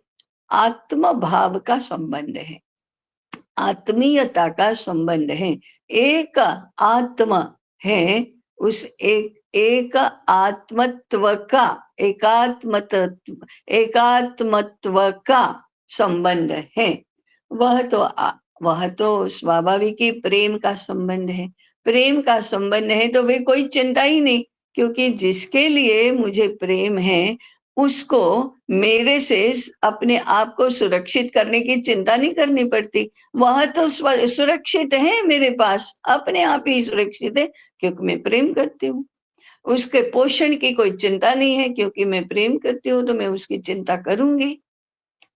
[SPEAKER 1] आत्म भाव का संबंध है, आत्मीयता का संबंध है। एक आत्म है, उस एक आत्मत्व का, एकात्मत्व का संबंध है। वह तो वह तो स्वाभाविक ही प्रेम का संबंध है। प्रेम का संबंध है तो फिर कोई चिंता ही नहीं, क्योंकि जिसके लिए मुझे प्रेम है उसको मेरे से अपने आप को सुरक्षित करने की चिंता नहीं करनी पड़ती। वह तो सुरक्षित है, मेरे पास अपने आप ही सुरक्षित है, क्योंकि मैं प्रेम करती हूँ। उसके पोषण की कोई चिंता नहीं है, क्योंकि मैं प्रेम करती हूँ तो मैं उसकी चिंता करूंगी,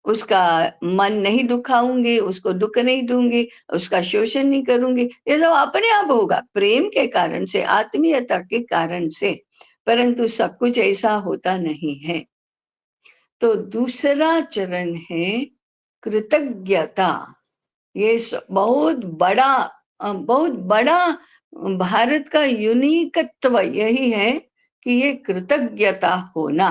[SPEAKER 1] उसका मन नहीं दुखाऊंगी, उसको दुख नहीं दूंगी, उसका शोषण नहीं करूंगी। ये सब अपने आप होगा प्रेम के कारण से, आत्मीयता के कारण से। परंतु सब कुछ ऐसा होता नहीं है। तो दूसरा चरण है कृतज्ञता। ये बहुत बड़ा भारत का यूनिकत्व यही है कि ये कृतज्ञता होना।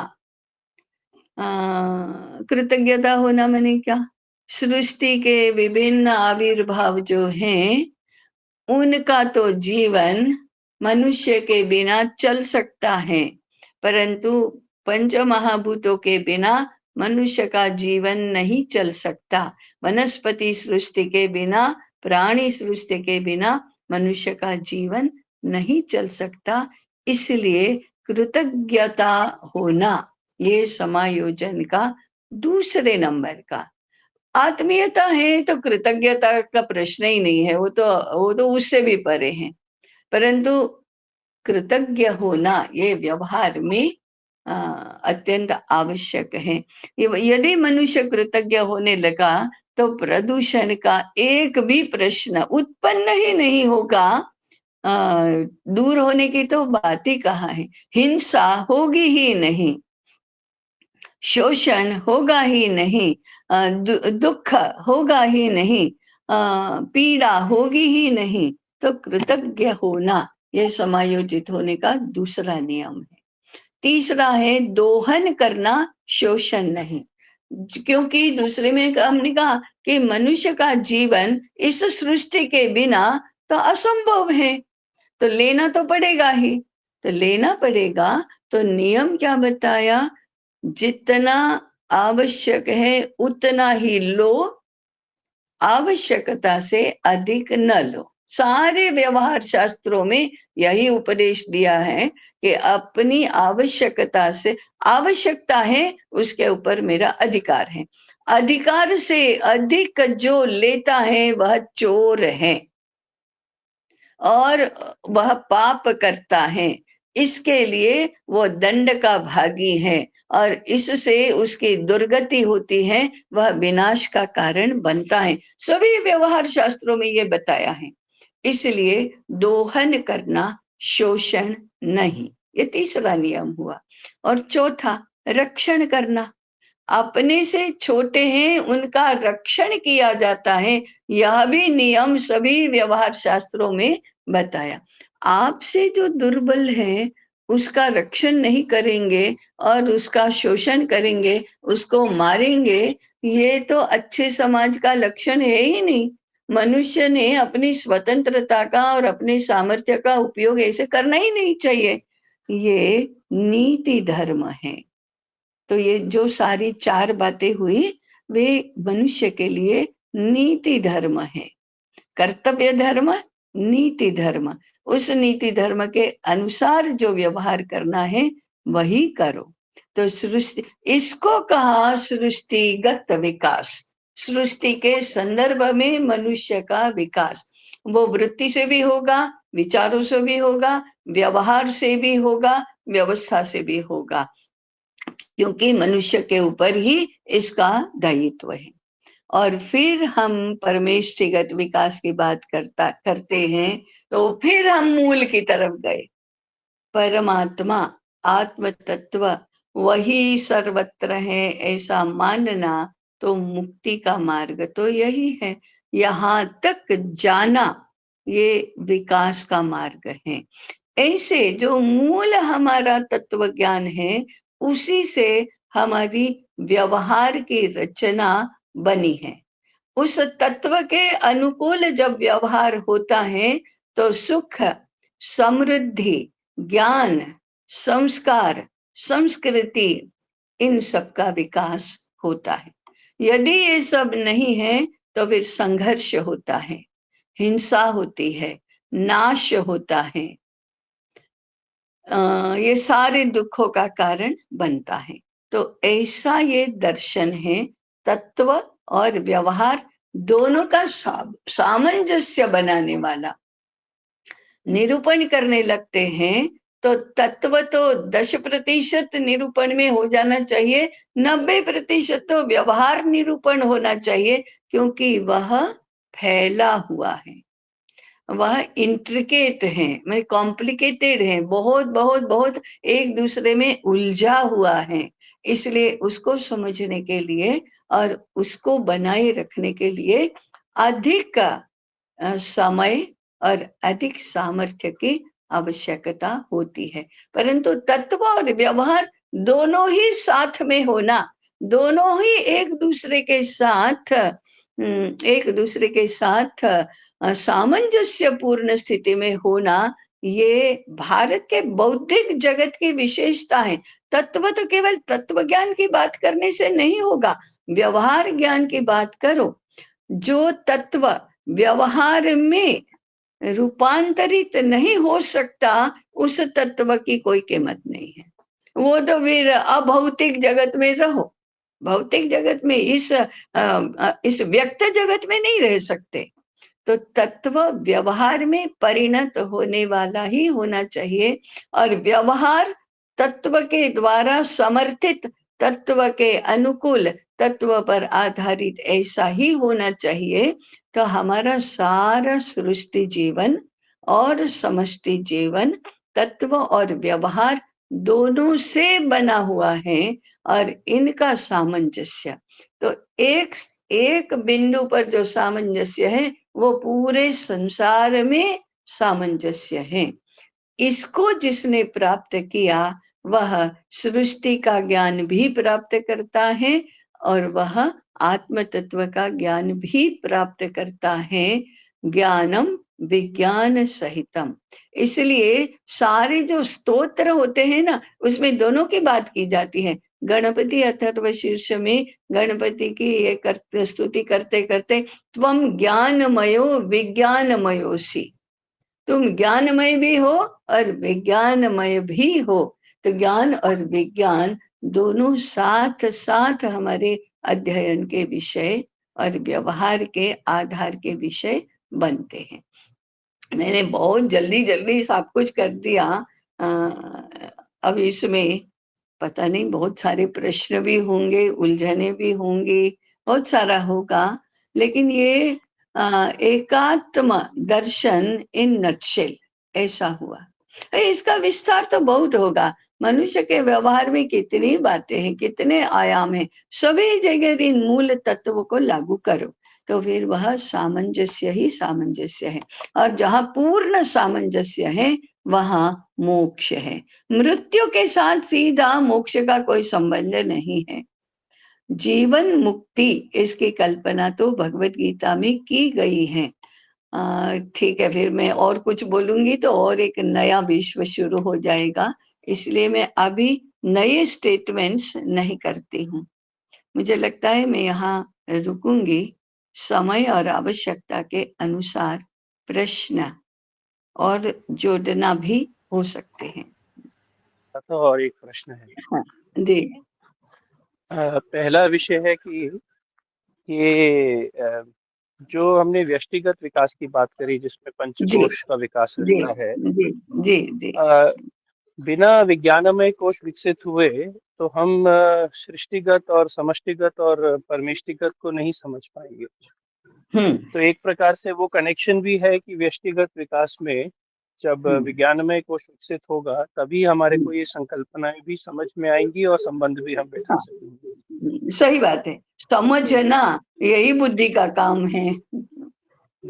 [SPEAKER 1] कृतज्ञता होना माने क्या? सृष्टि के विभिन्न आविर्भाव जो हैं, उनका तो जीवन मनुष्य के बिना चल सकता है, परंतु पंच महाभूतों के बिना मनुष्य का जीवन नहीं चल सकता। वनस्पति सृष्टि के बिना, प्राणी सृष्टि के बिना मनुष्य का जीवन नहीं चल सकता। इसलिए कृतज्ञता होना ये समायोजन का दूसरे नंबर का। आत्मीयता है तो कृतज्ञता का प्रश्न ही नहीं है, वो तो उससे भी परे है। परंतु कृतज्ञ होना ये व्यवहार में अत्यंत आवश्यक है। यदि मनुष्य कृतज्ञ होने लगा तो प्रदूषण का एक भी प्रश्न उत्पन्न ही नहीं होगा। दूर होने की तो बात ही कहाँ है। हिंसा होगी ही नहीं, शोषण होगा ही नहीं, दुख होगा ही नहीं, पीड़ा होगी ही नहीं। तो कृतज्ञ होना यह समायोजित होने का दूसरा नियम है। तीसरा है दोहन करना, शोषण नहीं। क्योंकि दूसरे में हमने कहा कि मनुष्य का जीवन इस सृष्टि के बिना तो असंभव है, तो लेना तो पड़ेगा ही। तो लेना पड़ेगा तो नियम क्या बताया? जितना आवश्यक है उतना ही लो, आवश्यकता से अधिक न लो। सारे व्यवहार शास्त्रों में यही उपदेश दिया है कि अपनी आवश्यकता से, आवश्यकता है उसके ऊपर मेरा अधिकार है। अधिकार से अधिक जो लेता है वह चोर है और वह पाप करता है। इसके लिए वो दंड का भागी है और इससे उसकी दुर्गति होती है, वह विनाश का कारण बनता है। सभी व्यवहार शास्त्रों में ये बताया है। इसलिए दोहन करना, शोषण नहीं, ये तीसरा नियम हुआ। और चौथा रक्षण करना। अपने से छोटे हैं उनका रक्षण किया जाता है, यह भी नियम सभी व्यवहार शास्त्रों में बताया। आपसे जो दुर्बल है उसका रक्षण नहीं करेंगे और उसका शोषण करेंगे, उसको मारेंगे, ये तो अच्छे समाज का लक्षण है ही नहीं। मनुष्य ने अपनी स्वतंत्रता का और अपने सामर्थ्य का उपयोग ऐसे करना ही नहीं चाहिए। ये नीति धर्म है। तो ये जो सारी चार बातें हुई वे मनुष्य के लिए नीति धर्म है। कर्तव्य धर्म, नीति धर्म। उस नीति धर्म के अनुसार जो व्यवहार करना है वही करो। तो सृष्टि, इसको कहा सृष्टिगत विकास। सृष्टि के संदर्भ में मनुष्य का विकास वो वृत्ति से भी होगा, विचारों से भी होगा, व्यवहार से भी होगा, व्यवस्था से भी होगा, क्योंकि मनुष्य के ऊपर ही इसका दायित्व है। और फिर हम परमेष्ठिगत विकास की बात करते हैं तो फिर हम मूल की तरफ गए। परमात्मा, आत्म तत्व वही सर्वत्र है ऐसा मानना, तो मुक्ति का मार्ग तो यही है। यहाँ तक जाना, ये विकास का मार्ग है। ऐसे जो मूल हमारा तत्व ज्ञान है, उसी से हमारी व्यवहार की रचना बनी है। उस तत्व के अनुकूल जब व्यवहार होता है तो सुख, समृद्धि, ज्ञान, संस्कार, संस्कृति, इन सब का विकास होता है। यदि ये सब नहीं है तो फिर संघर्ष होता है, हिंसा होती है, नाश होता है, ये सारे दुखों का कारण बनता है। तो ऐसा ये दर्शन है, तत्व और व्यवहार दोनों का सामंजस्य बनाने वाला। निरूपण करने लगते हैं तो तत्व तो 10% निरूपण में हो जाना चाहिए, 90% तो व्यवहार निरूपण होना चाहिए, क्योंकि वह फैला हुआ है, वह इंट्रिकेट है, मतलब कॉम्प्लिकेटेड है, बहुत बहुत बहुत एक दूसरे में उलझा हुआ है। इसलिए उसको समझने के लिए और उसको बनाए रखने के लिए अधिक समय और अधिक सामर्थ्य की आवश्यकता होती है। परंतु तत्व और व्यवहार दोनों ही साथ में होना, दोनों ही एक दूसरे के साथ सामंजस्य पूर्ण स्थिति में होना, ये भारत के बौद्धिक जगत की विशेषता है। तत्व तो केवल तत्व ज्ञान की बात करने से नहीं होगा, व्यवहार ज्ञान की बात करो। जो तत्व व्यवहार में रूपांतरित नहीं हो सकता, उस तत्व की कोई कीमत नहीं है। वो तो फिर अभौतिक जगत में रहो, भौतिक जगत में इस व्यक्त जगत में नहीं रह सकते। तो तत्व व्यवहार में परिणत होने वाला ही होना चाहिए, और व्यवहार तत्व के द्वारा समर्थित, तत्व के अनुकूल, तत्व पर आधारित ऐसा ही होना चाहिए। तो हमारा सारा सृष्टि जीवन और समष्टि जीवन तत्व और व्यवहार दोनों से बना हुआ है, और इनका सामंजस्य, तो एक एक बिंदु पर जो सामंजस्य है वो पूरे संसार में सामंजस्य है। इसको जिसने प्राप्त किया वह सृष्टि का ज्ञान भी प्राप्त करता है, और वह आत्म तत्व का ज्ञान भी प्राप्त करता है, ज्ञानम विज्ञान सहितम। इसलिए सारे जो स्तोत्र होते हैं ना, उसमें दोनों की बात की जाती है। गणपति अथर्व शीर्ष में गणपति की ये स्तुति करते करते त्वम ज्ञानमयो विज्ञानमयोसी, तुम ज्ञानमय भी हो और विज्ञानमय भी हो। तो ज्ञान और विज्ञान दोनों साथ साथ हमारे अध्ययन के विषय और व्यवहार के आधार के विषय बनते हैं। मैंने बहुत जल्दी जल्दी सब कुछ कर दिया। अब इसमें पता नहीं बहुत सारे प्रश्न भी होंगे, उलझने भी होंगी, बहुत सारा होगा, लेकिन ये एकात्म दर्शन इन नटशेल ऐसा हुआ। इसका विस्तार तो बहुत होगा। मनुष्य के व्यवहार में कितनी बातें हैं, कितने आयाम हैं, सभी जगह इन मूल तत्वों को लागू करो तो फिर वह सामंजस्य ही सामंजस्य है। और जहाँ पूर्ण सामंजस्य है वहां मोक्ष है। मृत्यु के साथ सीधा मोक्ष का कोई संबंध नहीं है। जीवन मुक्ति इसकी कल्पना तो भगवत गीता में की गई है। ठीक है, फिर मैं और कुछ बोलूंगी तो और एक नया विश्व शुरू हो जाएगा, इसलिए मैं अभी नए स्टेटमेंट्स नहीं करती हूँ। मुझे लगता है मैं यहाँ रुकूंगी। समय और आवश्यकता के अनुसार प्रश्न और जोड़ना भी हो सकते हैं।
[SPEAKER 2] तो और एक प्रश्न है।
[SPEAKER 1] हाँ जी।
[SPEAKER 2] पहला विषय है कि ये जो हमने व्यक्तिगत विकास की बात करी, जिसमें
[SPEAKER 1] जी
[SPEAKER 2] पंचकोश का विकास
[SPEAKER 1] जी
[SPEAKER 2] रहता है,
[SPEAKER 1] जी जी जी
[SPEAKER 2] बिना विज्ञानमय कोश विकसित हुए तो हम सृष्टिगत और समष्टिगत और परमेष्टिगत को नहीं समझ पाएंगे। तो एक प्रकार से वो कनेक्शन भी है कि व्यक्तिगत विकास में जब विज्ञानमय कोश विकसित होगा तभी हमारे को ये संकल्पनाएं भी समझ में आएंगी और संबंध भी हम बैठा सकेंगे।
[SPEAKER 1] सही बात है, समझना यही बुद्धि का काम है।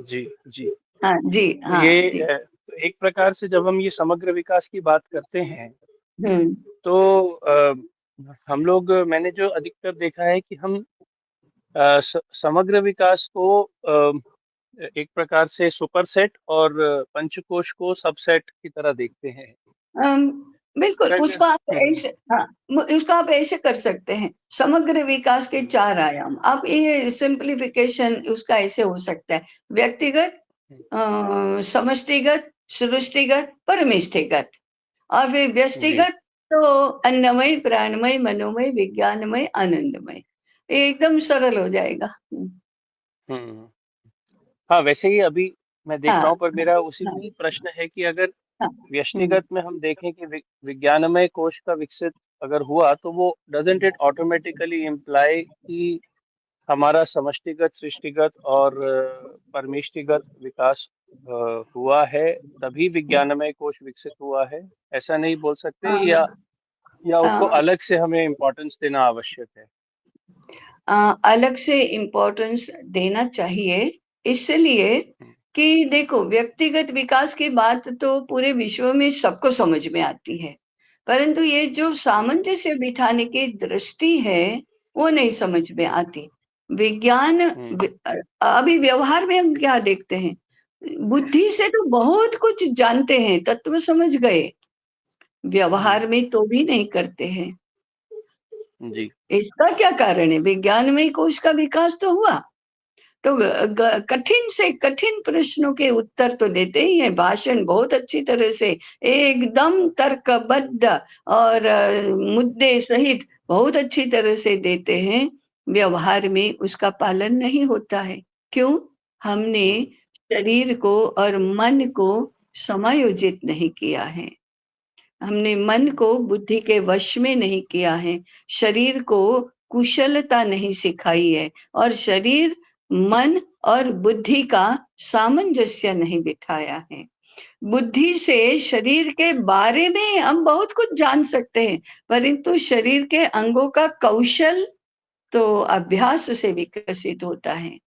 [SPEAKER 2] जी, जी।
[SPEAKER 1] हाँ जी,
[SPEAKER 2] तो
[SPEAKER 1] हाँ
[SPEAKER 2] ये
[SPEAKER 1] जी।
[SPEAKER 2] तो एक प्रकार से जब हम ये समग्र विकास की बात करते हैं,
[SPEAKER 1] हम्म।
[SPEAKER 2] तो हम लोग मैंने जो अधिकतर देखा है कि हम समग्र विकास को एक प्रकार से सुपरसेट और पंचकोश को सबसेट की तरह देखते हैं।
[SPEAKER 1] अम, बिल्कुल,
[SPEAKER 2] अगर
[SPEAKER 1] उसको आप ऐसे, हाँ, उसको आप ऐसे कर सकते हैं, समग्र विकास के 4 आयाम। आप ये सिंप्लीफिकेशन उसका ऐसे हो सकता है, व्यक्तिगत, समष्टिगत, सृष्टिगत, परमेष्टिगत, और फिर
[SPEAKER 2] जी।
[SPEAKER 1] व्यष्टिगत तो अन्नमय, प्राणमय, मनोमय, विज्ञानमय, आनंदमय। ये एकदम सरल हो जाएगा।
[SPEAKER 2] हुँ। हाँ, वैसे ही अभी मैं देख
[SPEAKER 1] हाँ,
[SPEAKER 2] रहा हूँ, पर मेरा उसी
[SPEAKER 1] हाँ,
[SPEAKER 2] में ही प्रश्न है कि अगर
[SPEAKER 1] हाँ, हम्म,
[SPEAKER 2] व्यष्टिगत में हम देखें कि विज्ञानमय कोश का विकसित अगर हुआ, तो वो डज़न्ट इट ऑटोमैटिकली इम्प्लाई कि हमारा समष्टिगत, सृष्टिगत और परमेष्टिगत विकास हुआ है, तभी विज्ञानमय कोश विकसित हुआ है? ऐसा नहीं बोल सकते, या उसको
[SPEAKER 1] हाँ,
[SPEAKER 2] अलग से हमें इम्पोर्टेंस देना आवश्यक है?
[SPEAKER 1] अलग से इम्पोर्टेंस देना चाहिए, इसलिए
[SPEAKER 2] हुँ,
[SPEAKER 1] कि देखो, व्यक्तिगत विकास की बात तो पूरे विश्व में सबको समझ में आती है, परंतु ये जो सामंजस्य बिठाने की दृष्टि है, वो नहीं समझ में आती। विज्ञान
[SPEAKER 2] हुँ,
[SPEAKER 1] अभी व्यवहार में हम क्या देखते हैं, बुद्धि से तो बहुत कुछ जानते हैं, तत्व समझ गए,
[SPEAKER 2] हुँ,
[SPEAKER 1] व्यवहार में तो भी नहीं करते हैं।
[SPEAKER 2] जी।
[SPEAKER 1] इसका क्या कारण है? विज्ञान में ही कोश का विकास तो हुआ, तो कठिन से कठिन प्रश्नों के उत्तर तो देते ही हैं, भाषण बहुत अच्छी तरह से, एकदम तर्कबद्ध और मुद्दे सहित बहुत अच्छी तरह से देते हैं। व्यवहार में उसका पालन नहीं होता है। क्यों? हमने
[SPEAKER 2] हुँ,
[SPEAKER 1] शरीर को और मन को समायोजित नहीं किया है। हमने मन को बुद्धि के वश में नहीं किया है, शरीर को कुशलता नहीं सिखाई है, और शरीर, मन और बुद्धि का सामंजस्य नहीं बिठाया है। बुद्धि से शरीर के बारे में हम बहुत कुछ जान सकते हैं, परंतु शरीर के अंगों का कौशल तो अभ्यास से विकसित होता है।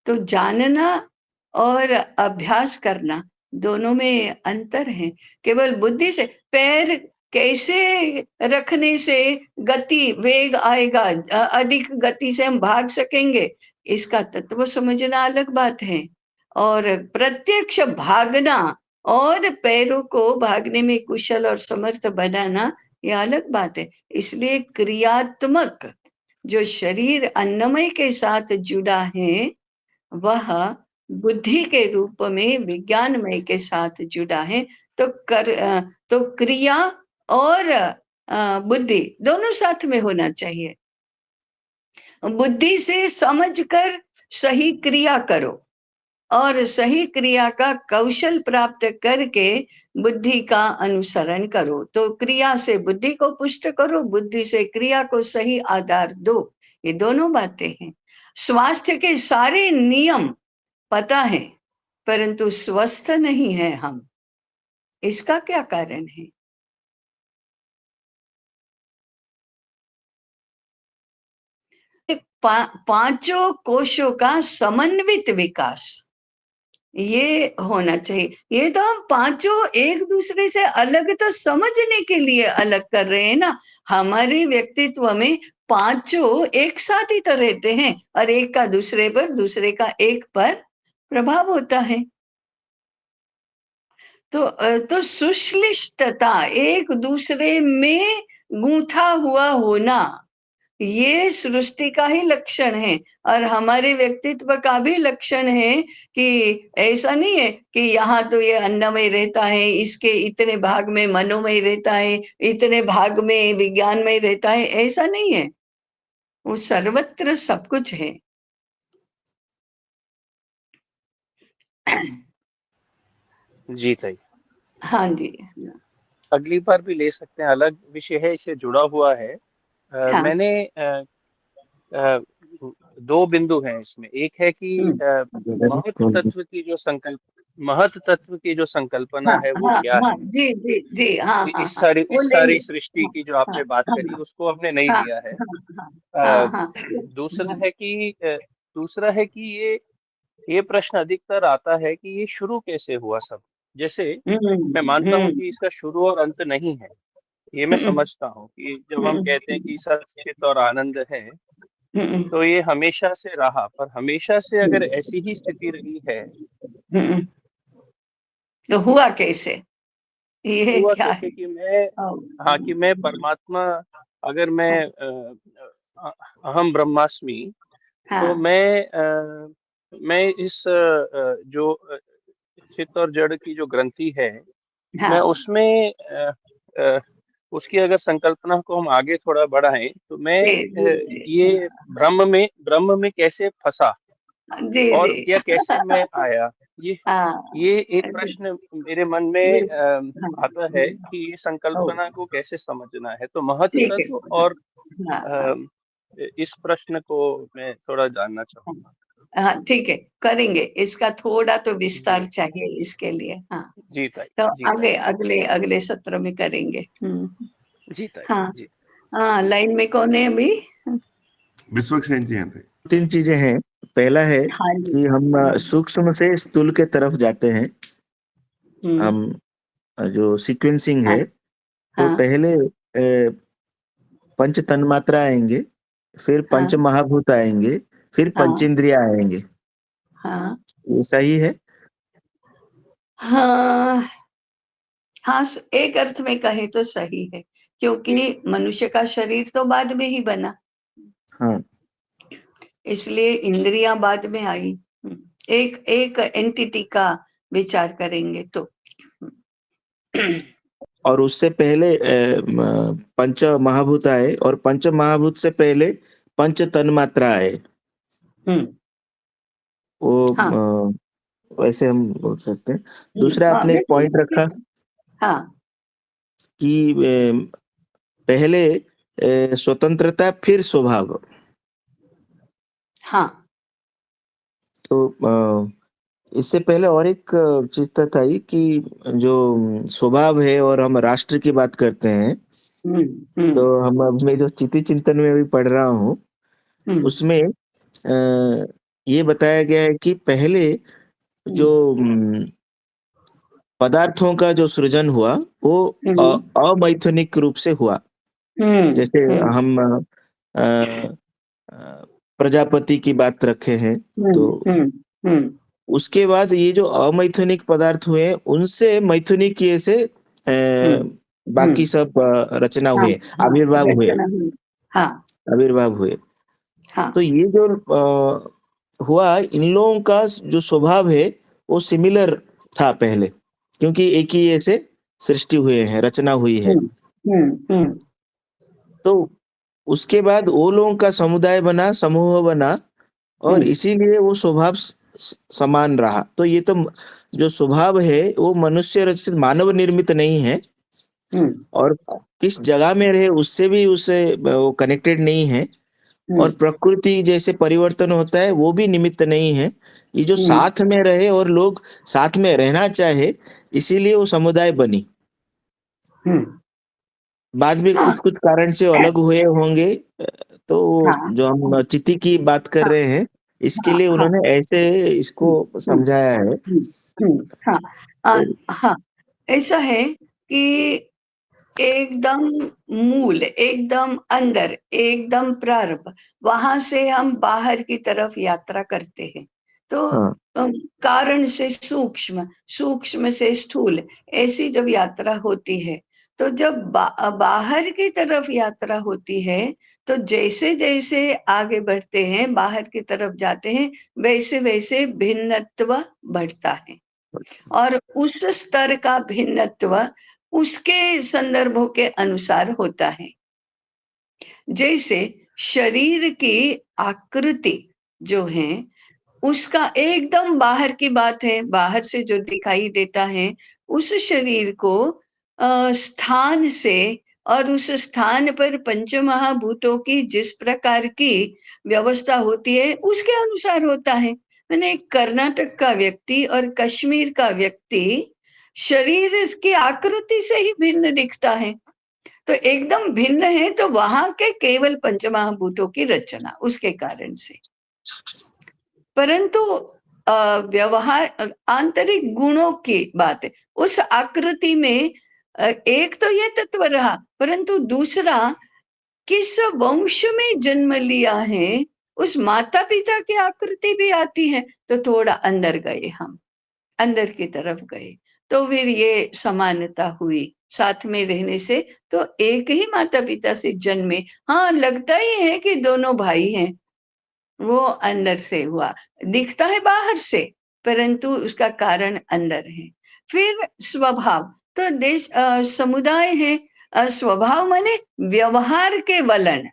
[SPEAKER 1] तो जानना और अभ्यास करना, दोनों में अंतर है। केवल बुद्धि से पैर कैसे रखने से गति, वेग आएगा, अधिक गति से हम भाग सकेंगे, इसका तत्व समझना अलग बात है। और प्रत्यक्ष भागना और पैरों को भागने में कुशल और समर्थ बनाना, ये अलग बात है। इसलिए क्रियात्मक जो शरीर अन्नमय के साथ जुड़ा है, वह बुद्धि के रूप में विज्ञानमय के साथ जुड़ा है। तो तो क्रिया और बुद्धि दोनों साथ में होना चाहिए। बुद्धि से समझकर सही क्रिया करो, और सही क्रिया का कौशल प्राप्त करके बुद्धि का अनुसरण करो। तो क्रिया से बुद्धि को पुष्ट करो, बुद्धि से क्रिया को सही आधार दो। ये दोनों बातें हैं। स्वास्थ्य के सारे नियम पता है, परंतु स्वस्थ नहीं है हम। इसका क्या कारण है? पांचों कोशों का समन्वित विकास ये होना चाहिए। ये तो हम पांचों एक दूसरे से अलग तो समझने के लिए अलग कर रहे हैं ना। हमारे व्यक्तित्व में पांचों एक साथ ही तो रहते हैं, और एक का दूसरे पर, दूसरे का एक पर प्रभाव होता है। तो सुश्लिष्टता, एक दूसरे में गूंथा हुआ होना, ये सृष्टि का ही लक्षण है, और हमारे व्यक्तित्व का भी लक्षण है। कि ऐसा नहीं है कि यहाँ तो ये अन्नमय रहता है, इसके इतने भाग में मनोमय रहता है, इतने भाग में विज्ञान में रहता है, ऐसा नहीं है। वो सर्वत्र सब कुछ है।
[SPEAKER 2] जी, सही।
[SPEAKER 1] हाँ जी।
[SPEAKER 2] अगली बार भी ले सकते हैं, अलग विषय है, इससे जुड़ा हुआ है।
[SPEAKER 1] हाँ।
[SPEAKER 2] मैंने अ, 2 बिंदु हैं इसमें। एक है कि महत्व तत्व की जो संकल्प महत्व तत्व की जो संकल्पना
[SPEAKER 1] हाँ,
[SPEAKER 2] है वो
[SPEAKER 1] हाँ,
[SPEAKER 2] क्या
[SPEAKER 1] हाँ,
[SPEAKER 2] है?
[SPEAKER 1] जी, जी, जी, हाँ, हाँ, हाँ, वो
[SPEAKER 2] इस सारी
[SPEAKER 1] लेंगे।
[SPEAKER 2] सृष्टि
[SPEAKER 1] हाँ,
[SPEAKER 2] की जो
[SPEAKER 1] हाँ,
[SPEAKER 2] आपने बात
[SPEAKER 1] हाँ,
[SPEAKER 2] करी, उसको हमने नहीं
[SPEAKER 1] हाँ,
[SPEAKER 2] लिया है।
[SPEAKER 1] हाँ, हाँ,
[SPEAKER 2] अ,
[SPEAKER 1] हाँ, हाँ,
[SPEAKER 2] दूसरा है कि दूसरा है कि ये ये प्रश्न अधिकतर आता है कि ये शुरू कैसे हुआ सब। जैसे मैं मानता हूँ कि इसका शुरू और अंत नहीं है, ये मैं समझता हूँ कि जब हम कहते हैं कि सत, चित और आनंद है, तो ये हमेशा से रहा, पर हमेशा से अगर ऐसी ही स्थिति रही है
[SPEAKER 1] तो हुआ कैसे, ये
[SPEAKER 2] हुआ
[SPEAKER 1] क्या
[SPEAKER 2] कैसे
[SPEAKER 1] है?
[SPEAKER 2] कि हाँ, कि मैं परमात्मा, अगर मैं अहम ब्रह्मास्मि, तो
[SPEAKER 1] हाँ
[SPEAKER 2] मैं इस जो चित्त और जड़ की जो ग्रंथि है, मैं
[SPEAKER 1] हाँ
[SPEAKER 2] उसमें अ, उसकी अगर संकल्पना को हम आगे थोड़ा बढ़ाएं, तो मैं
[SPEAKER 1] जी जी जी
[SPEAKER 2] ये ब्रह्म में कैसे फंसा
[SPEAKER 1] जी
[SPEAKER 2] और
[SPEAKER 1] जी
[SPEAKER 2] या कैसे मैं आया, ये
[SPEAKER 1] हाँ
[SPEAKER 2] ये एक
[SPEAKER 1] जी
[SPEAKER 2] प्रश्न मेरे मन में
[SPEAKER 1] जी हाँ
[SPEAKER 2] आता है कि ये
[SPEAKER 1] ओ
[SPEAKER 2] संकल्पना को कैसे समझना है। तो महत
[SPEAKER 1] ठीक
[SPEAKER 2] तत्व
[SPEAKER 1] है
[SPEAKER 2] और
[SPEAKER 1] हाँ हाँ
[SPEAKER 2] अम, इस प्रश्न को मैं थोड़ा जानना चाहूंगा।
[SPEAKER 1] हाँ ठीक है, करेंगे इसका थोड़ा तो विस्तार
[SPEAKER 2] जी
[SPEAKER 1] चाहिए इसके लिए। हाँ
[SPEAKER 2] जी ताई,
[SPEAKER 1] तो
[SPEAKER 2] जी ताई,
[SPEAKER 1] आगे अगले अगले सत्र में करेंगे।
[SPEAKER 2] जी ताई,
[SPEAKER 1] हाँ
[SPEAKER 2] जी।
[SPEAKER 1] हाँ, लाइन में कौन है अभी?
[SPEAKER 3] विश्वक्सेन जी हैं।
[SPEAKER 4] तीन चीजें हैं। पहला है
[SPEAKER 1] हाँ जी।
[SPEAKER 4] कि हम सूक्ष्म से स्थूल के तरफ जाते हैं।
[SPEAKER 1] हम्म,
[SPEAKER 4] हम जो सीक्वेंसिंग
[SPEAKER 1] हाँ
[SPEAKER 4] है, तो
[SPEAKER 1] हाँ
[SPEAKER 4] पहले पंच तन्मात्रा आएंगे, फिर पंच
[SPEAKER 1] हाँ
[SPEAKER 4] महाभूत आएंगे, फिर
[SPEAKER 1] हाँ
[SPEAKER 4] पंचेंद्रिय आएंगे।
[SPEAKER 1] हाँ
[SPEAKER 4] ये सही है?
[SPEAKER 1] हाँ हाँ, एक अर्थ में कहे तो सही है, क्योंकि मनुष्य का शरीर तो बाद में ही बना,
[SPEAKER 4] हाँ।
[SPEAKER 1] इसलिए इंद्रियां बाद में आई। एक एक एंटिटी का विचार करेंगे तो
[SPEAKER 4] और उससे पहले पंच महाभूत आए, और पंच महाभूत से पहले पंच तन्मात्रा आए। वो
[SPEAKER 1] हाँ
[SPEAKER 4] वैसे हम बोल सकते हैं। दूसरा
[SPEAKER 1] हाँ
[SPEAKER 4] आपने एक पॉइंट रखा
[SPEAKER 1] हाँ
[SPEAKER 4] कि पहले स्वतंत्रता फिर स्वभाव।
[SPEAKER 1] हाँ
[SPEAKER 4] तो इससे पहले और एक चीज था ही कि जो स्वभाव है, और हम राष्ट्र की बात करते हैं, तो हम अब मैं जो चिति चिंतन में भी पढ़ रहा हूँ, उसमें ये बताया गया है कि पहले जो पदार्थों का जो सृजन हुआ, वो अमैथुनिक रूप से हुआ। जैसे हम अ, अ, प्रजापति की बात रखे हैं, तो उसके बाद ये जो अमैथुनिक पदार्थ हुए, उनसे मैथुनिकीय से बाकी सब रचना
[SPEAKER 1] हाँ
[SPEAKER 4] हुए,
[SPEAKER 1] हाँ
[SPEAKER 4] आविर्भाव हुए,
[SPEAKER 1] रचना हुई। हाँ
[SPEAKER 4] आविर्भाव हुए।
[SPEAKER 1] हाँ
[SPEAKER 4] तो ये जो हुआ, इन लोगों का जो स्वभाव है वो सिमिलर था पहले, क्योंकि एक ही ऐसे सृष्टि हुए हैं, रचना हुई है। तो उसके बाद वो लोगों का समुदाय बना, समूह बना, और इसीलिए वो स्वभाव समान रहा। तो ये तो जो स्वभाव है वो मनुष्य रचित, मानव निर्मित नहीं है, और किस जगह में रहे उससे भी उसे वो कनेक्टेड नहीं है, और प्रकृति जैसे परिवर्तन होता है वो भी निमित्त नहीं है। ये जो साथ में रहे और लोग साथ में रहना चाहे, इसीलिए वो समुदाय बनी। बाद में
[SPEAKER 1] हाँ
[SPEAKER 4] कुछ कुछ कारण से अलग हुए होंगे। तो
[SPEAKER 1] हाँ
[SPEAKER 4] जो हम चिति की बात कर रहे हैं, इसके
[SPEAKER 1] हाँ
[SPEAKER 4] लिए
[SPEAKER 1] हाँ
[SPEAKER 4] उन्होंने ऐसे इसको समझाया है।
[SPEAKER 1] हाँ हाँ, ऐसा है कि एकदम मूल, एकदम अंदर, एकदम प्रारंभ, वहां से हम बाहर की तरफ यात्रा करते हैं। तो
[SPEAKER 4] हाँ
[SPEAKER 1] कारण से सूक्ष्म, सूक्ष्म से स्थूल, ऐसी जब यात्रा होती है, तो जब बाहर की तरफ यात्रा होती है, तो जैसे जैसे आगे बढ़ते हैं, बाहर की तरफ जाते हैं, वैसे वैसे भिन्नत्व बढ़ता है, और उस स्तर का भिन्नत्व उसके संदर्भों के अनुसार होता है। जैसे शरीर की आकृति जो है, उसका एकदम बाहर की बात है, बाहर से जो दिखाई देता है, उस शरीर को स्थान से, और उस स्थान पर पंचमहाभूतों की जिस प्रकार की व्यवस्था होती है, उसके अनुसार होता है। मैंने कर्नाटक का व्यक्ति और कश्मीर का व्यक्ति शरीर की आकृति से ही भिन्न दिखता है, तो एकदम भिन्न है, तो वहां के केवल पंचमहाभूतों की रचना उसके कारण से। परंतु व्यवहार आंतरिक गुणों की बात है। उस आकृति में एक तो ये तत्व रहा, परंतु दूसरा किस वंश में जन्म लिया है, उस माता पिता की आकृति भी आती है। तो थोड़ा अंदर गए, हम अंदर की तरफ गए, तो फिर ये समानता हुई साथ में रहने से। तो एक ही माता पिता से जन्मे, हाँ लगता ही है कि दोनों भाई हैं, वो अंदर से हुआ, दिखता है बाहर से, परंतु उसका कारण अंदर है। फिर स्वभाव, तो देश समुदाय है, स्वभाव माने व्यवहार के वलन,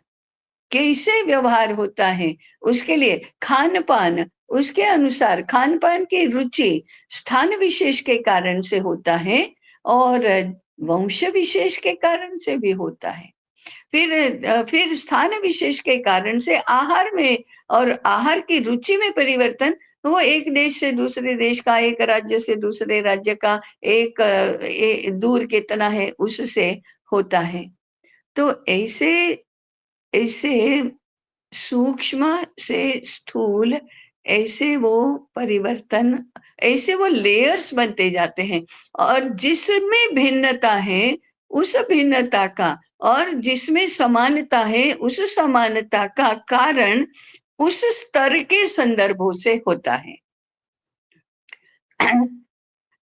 [SPEAKER 1] कैसे व्यवहार होता है, उसके लिए खान पान, उसके अनुसार खान पान की रुचि स्थान विशेष के कारण से होता है और वंश विशेष के कारण से भी होता है। फिर स्थान विशेष के कारण से आहार में और आहार की रुचि में परिवर्तन, वो एक देश से दूसरे देश का, एक राज्य से दूसरे राज्य का, दूर कितना है उससे होता है। तो ऐसे ऐसे सूक्ष्म से स्थूल, ऐसे वो परिवर्तन, ऐसे वो लेयर्स बनते जाते हैं। और जिसमें भिन्नता है उस भिन्नता का, और जिसमें समानता है उस समानता का कारण उस स्तर के संदर्भों से होता है।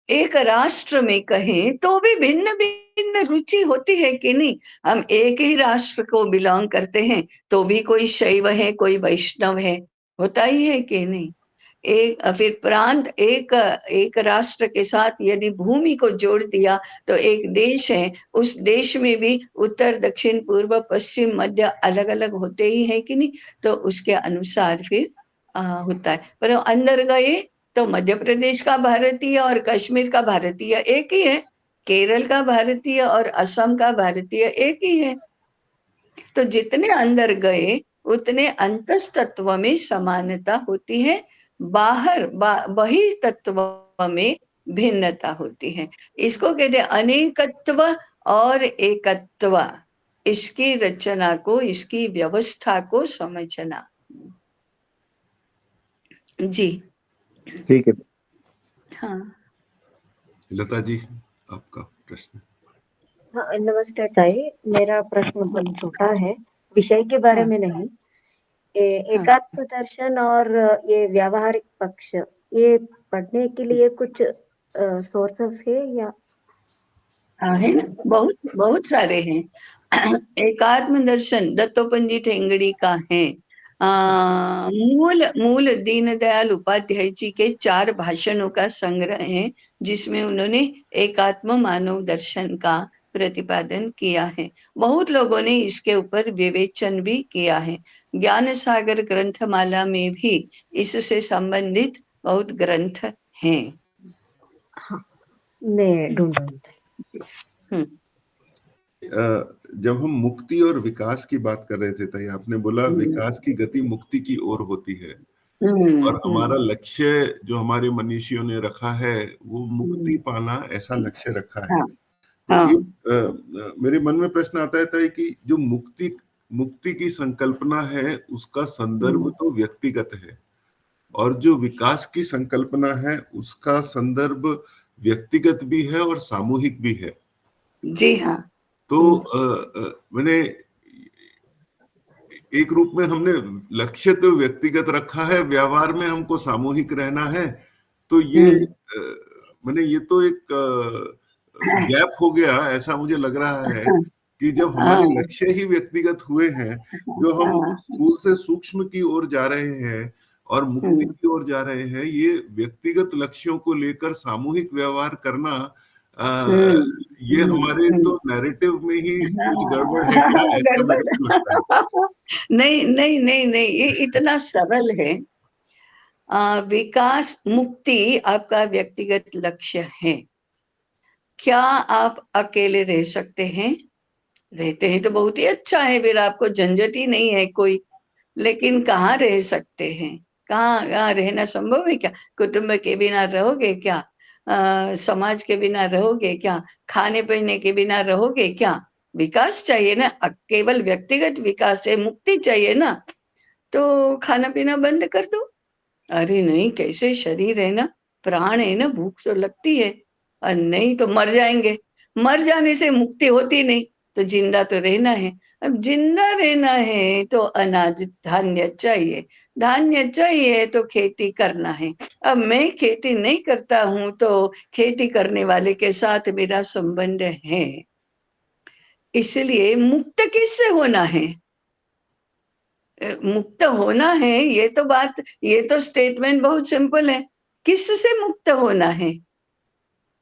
[SPEAKER 1] एक राष्ट्र में कहें तो भी भिन्न भिन्न रुचि होती है कि नहीं। हम एक ही राष्ट्र को बिलोंग करते हैं तो भी कोई शैव है, कोई वैष्णव है, होता ही है कि नहीं। फिर प्रांत, एक राष्ट्र के साथ यदि भूमि को जोड़ दिया तो एक देश है, उस देश में भी उत्तर दक्षिण पूर्व पश्चिम मध्य अलग अलग होते ही है कि नहीं। तो उसके अनुसार फिर होता है। पर अंदर गए तो मध्य प्रदेश का भारतीय और कश्मीर का भारतीय एक ही है, केरल का भारतीय और असम का भारतीय एक ही है। तो जितने अंदर गए उतने अंतस्तत्व में समानता होती है, बाहर बहिः तत्व में भिन्नता होती है। इसको कहते हैं अनेकत्व और एकत्व। इसकी रचना को, इसकी व्यवस्था को समझना। जी
[SPEAKER 4] ठीक है।
[SPEAKER 1] हाँ
[SPEAKER 3] लता जी, आपका प्रश्न।
[SPEAKER 5] हाँ, नमस्ते ताई। मेरा प्रश्न बहुत छोटा है, विषय के बारे में नहीं। एकात्म दर्शन और ये व्यावहारिक पक्ष, ये पढ़ने के लिए कुछ सोर्सेस है या?
[SPEAKER 1] है ना, बहुत बहुत सारे हैं। एकात्म दर्शन दत्तोपंत ठेंगड़ी का है। मूल दीनदयाल उपाध्याय जी के 4 भाषणों का संग्रह है, जिसमें उन्होंने एकात्म मानव दर्शन का प्रतिपादन किया है। बहुत लोगों ने इसके ऊपर विवेचन भी किया है। ज्ञान सागर ग्रंथमाला में भी इससे संबंधित बहुत ग्रंथ हैं।
[SPEAKER 5] हाँ, मैं ढूंढूंगी।
[SPEAKER 3] जब हम मुक्ति और विकास की बात कर रहे थे ताई, आपने बोला विकास की गति मुक्ति की ओर होती है, और हमारा लक्ष्य जो हमारे मनीषियों ने रखा है वो मुक्ति पाना, ऐसा लक्ष्य रखा है। तो मेरे मन में प्रश्न आता है कि जो मुक्ति की संकल्पना है उसका संदर्भ तो व्यक्तिगत है, और जो विकास की संकल्पना है उसका संदर्भ व्यक्तिगत भी है और सामूहिक भी है।
[SPEAKER 1] जी हाँ।
[SPEAKER 3] तो मैंने एक रूप में हमने लक्ष्य तो व्यक्तिगत रखा है, व्यवहार में हमको सामूहिक रहना है। तो ये मैंने ये तो एक गैप हो गया, ऐसा मुझे लग रहा है कि जब हमारे लक्ष्य ही व्यक्तिगत हुए हैं, जो हम स्थूल से सूक्ष्म की ओर जा रहे हैं और मुक्ति की ओर जा रहे हैं, ये व्यक्तिगत लक्ष्यों को लेकर सामूहिक व्यवहार करना, ये हमारे तो नैरेटिव में ही कुछ गड़बड़ है क्या, ऐसा मेरे को लगता है।
[SPEAKER 1] नहीं नहीं नहीं नहीं, ये इतना सरल है। विकास मुक्ति आपका व्यक्तिगत लक्ष्य है। क्या आप अकेले रह सकते हैं? रहते हैं तो बहुत ही अच्छा है, फिर आपको झंझट ही नहीं है कोई। लेकिन कहाँ रह सकते हैं? कहाँ रहना संभव है क्या? कुटुंब के बिना रहोगे क्या? समाज के बिना रहोगे क्या? खाने पीने के बिना रहोगे क्या? विकास चाहिए ना, केवल व्यक्तिगत विकास है, मुक्ति चाहिए ना। तो खाना पीना बंद कर दो, अरे नहीं, कैसे शरीर है ना, प्राण है ना, भूख तो लगती है, और नहीं तो मर जाएंगे। मर जाने से मुक्ति होती नहीं, तो जिंदा तो रहना है। अब जिंदा रहना है तो अनाज धान्य चाहिए, धान्य चाहिए तो खेती करना है। अब मैं खेती नहीं करता हूं तो खेती करने वाले के साथ मेरा संबंध है, इसलिए मुक्त किससे होना है? मुक्त होना है, ये तो बात, ये तो स्टेटमेंट बहुत सिंपल है। किससे मुक्त होना है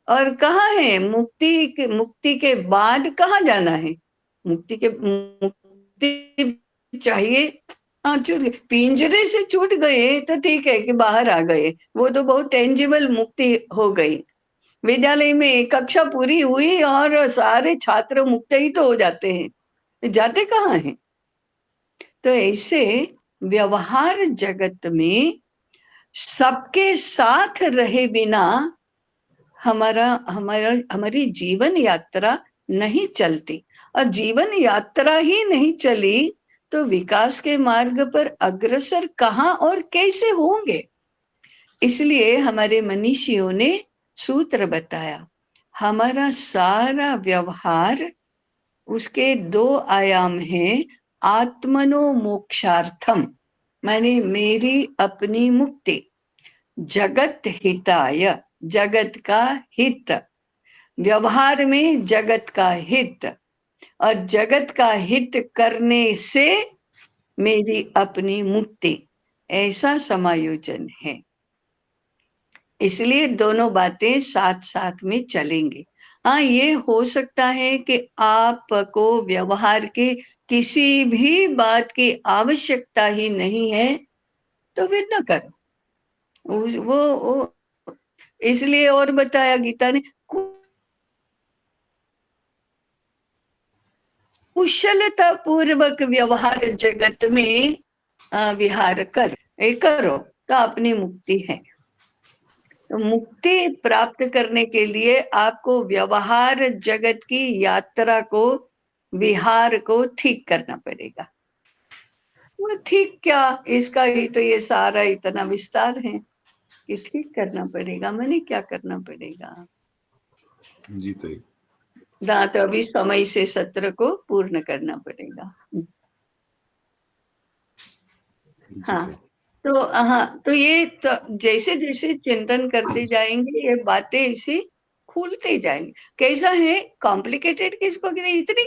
[SPEAKER 1] और कहाँ है? मुक्ति के बाद कहाँ जाना है? मुक्ति चाहिए। हाँ, छूट गए, पिंजरे से छूट गए तो ठीक है कि बाहर आ गए, वो तो बहुत टेंजिबल मुक्ति हो गई। विद्यालय में कक्षा पूरी हुई और सारे छात्र मुक्त ही तो हो जाते हैं, जाते कहाँ हैं? तो ऐसे व्यवहार जगत में सबके साथ रहे बिना हमारी जीवन यात्रा नहीं चलती, और जीवन यात्रा ही नहीं चली तो विकास के मार्ग पर अग्रसर कहाँ और कैसे होंगे? इसलिए हमारे मनीषियों ने सूत्र बताया, हमारा सारा व्यवहार, उसके 2 आयाम हैं। आत्मनो मोक्षार्थम, माने मेरी अपनी मुक्ति, जगत हिताय, जगत का हित, व्यवहार में जगत का हित, और जगत का हित करने से मेरी अपनी मुक्ति, ऐसा समायोजन है। इसलिए दोनों बातें साथ साथ में चलेंगे। हाँ, ये हो सकता है कि आपको व्यवहार के किसी भी बात की आवश्यकता ही नहीं है, तो फिर न करो। वो इसलिए और बताया गीता ने, कुशलता पूर्वक व्यवहार जगत में विहार करो तो अपनी मुक्ति है। तो मुक्ति प्राप्त करने के लिए आपको व्यवहार जगत की यात्रा को, विहार को ठीक करना पड़ेगा। वो ठीक क्या, इसका ही तो ये सारा इतना विस्तार है कि ठीक करना पड़ेगा, मैंने क्या करना पड़ेगा।
[SPEAKER 3] जी ताई।
[SPEAKER 1] तो अभी समय से सत्र को पूर्ण करना पड़ेगा। हाँ, तो ये तो जैसे जैसे चिंतन करते जाएंगे ये बातें ऐसी खुलते जाएंगे। कैसा है, कॉम्प्लिकेटेड किसको कहते? इतनी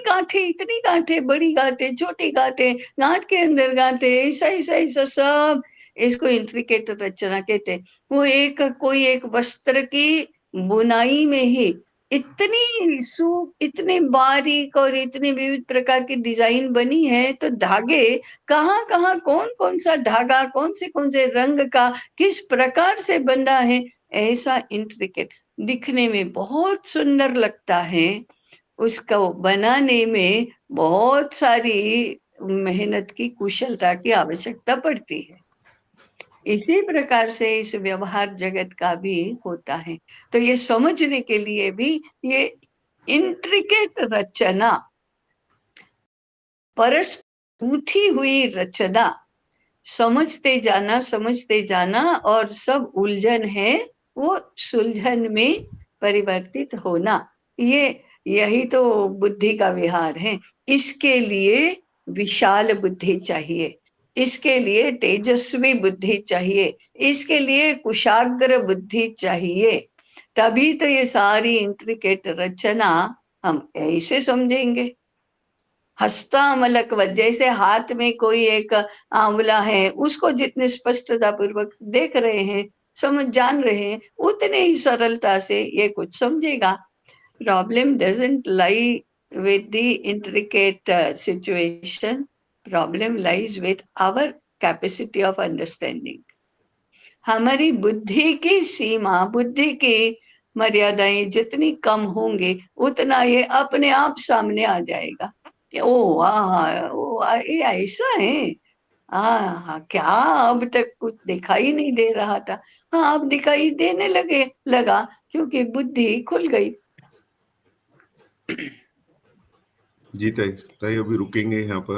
[SPEAKER 1] गांठें, बड़ी गांठें, छोटी गांठें, गांठ के अंदर गांठें, ऐसा ऐसा ऐसा सब, इसको इंट्रिकेट रचना कहते हैं। वो कोई एक वस्त्र की बुनाई में ही इतनी बारीक और इतनी विविध प्रकार की डिजाइन बनी है, तो धागे कहाँ कहाँ, कौन कौन सा धागा कौन से रंग का किस प्रकार से बना है, ऐसा इंट्रिकेट दिखने में बहुत सुंदर लगता है। उसको बनाने में बहुत सारी मेहनत की, कुशलता की आवश्यकता पड़ती है। इसी प्रकार से इस व्यवहार जगत का भी होता है। तो ये समझने के लिए भी ये इंट्रिकेट रचना, परस्पर उठी हुई रचना, समझते जाना और सब उलझन है वो सुलझन में परिवर्तित होना, यही तो बुद्धि का विहार है। इसके लिए विशाल बुद्धि चाहिए, इसके लिए तेजस्वी बुद्धि चाहिए, इसके लिए कुशाग्र बुद्धि चाहिए, तभी तो ये सारी इंट्रिकेट रचना हम ऐसे समझेंगे। हस्तामलक, जैसे हाथ में कोई एक आंवला है, उसको जितने स्पष्टता पूर्वक देख रहे हैं, समझ जान रहे हैं, उतने ही सरलता से ये कुछ समझेगा। Problem doesn't lie with the intricate situation, problem lies with our capacity of understanding. हमारी बुद्धि की सीमा, बुद्धि की मर्यादाएं जितनी कम होंगे उतना ये अपने आप सामने आ जाएगा। ये ऐसा है, हाँ, क्या अब तक कुछ दिखाई नहीं दे रहा था, हाँ अब दिखाई देने लगा क्योंकि बुद्धि खुल गई।
[SPEAKER 3] जी ताई, अभी रुकेंगे यहाँ पर।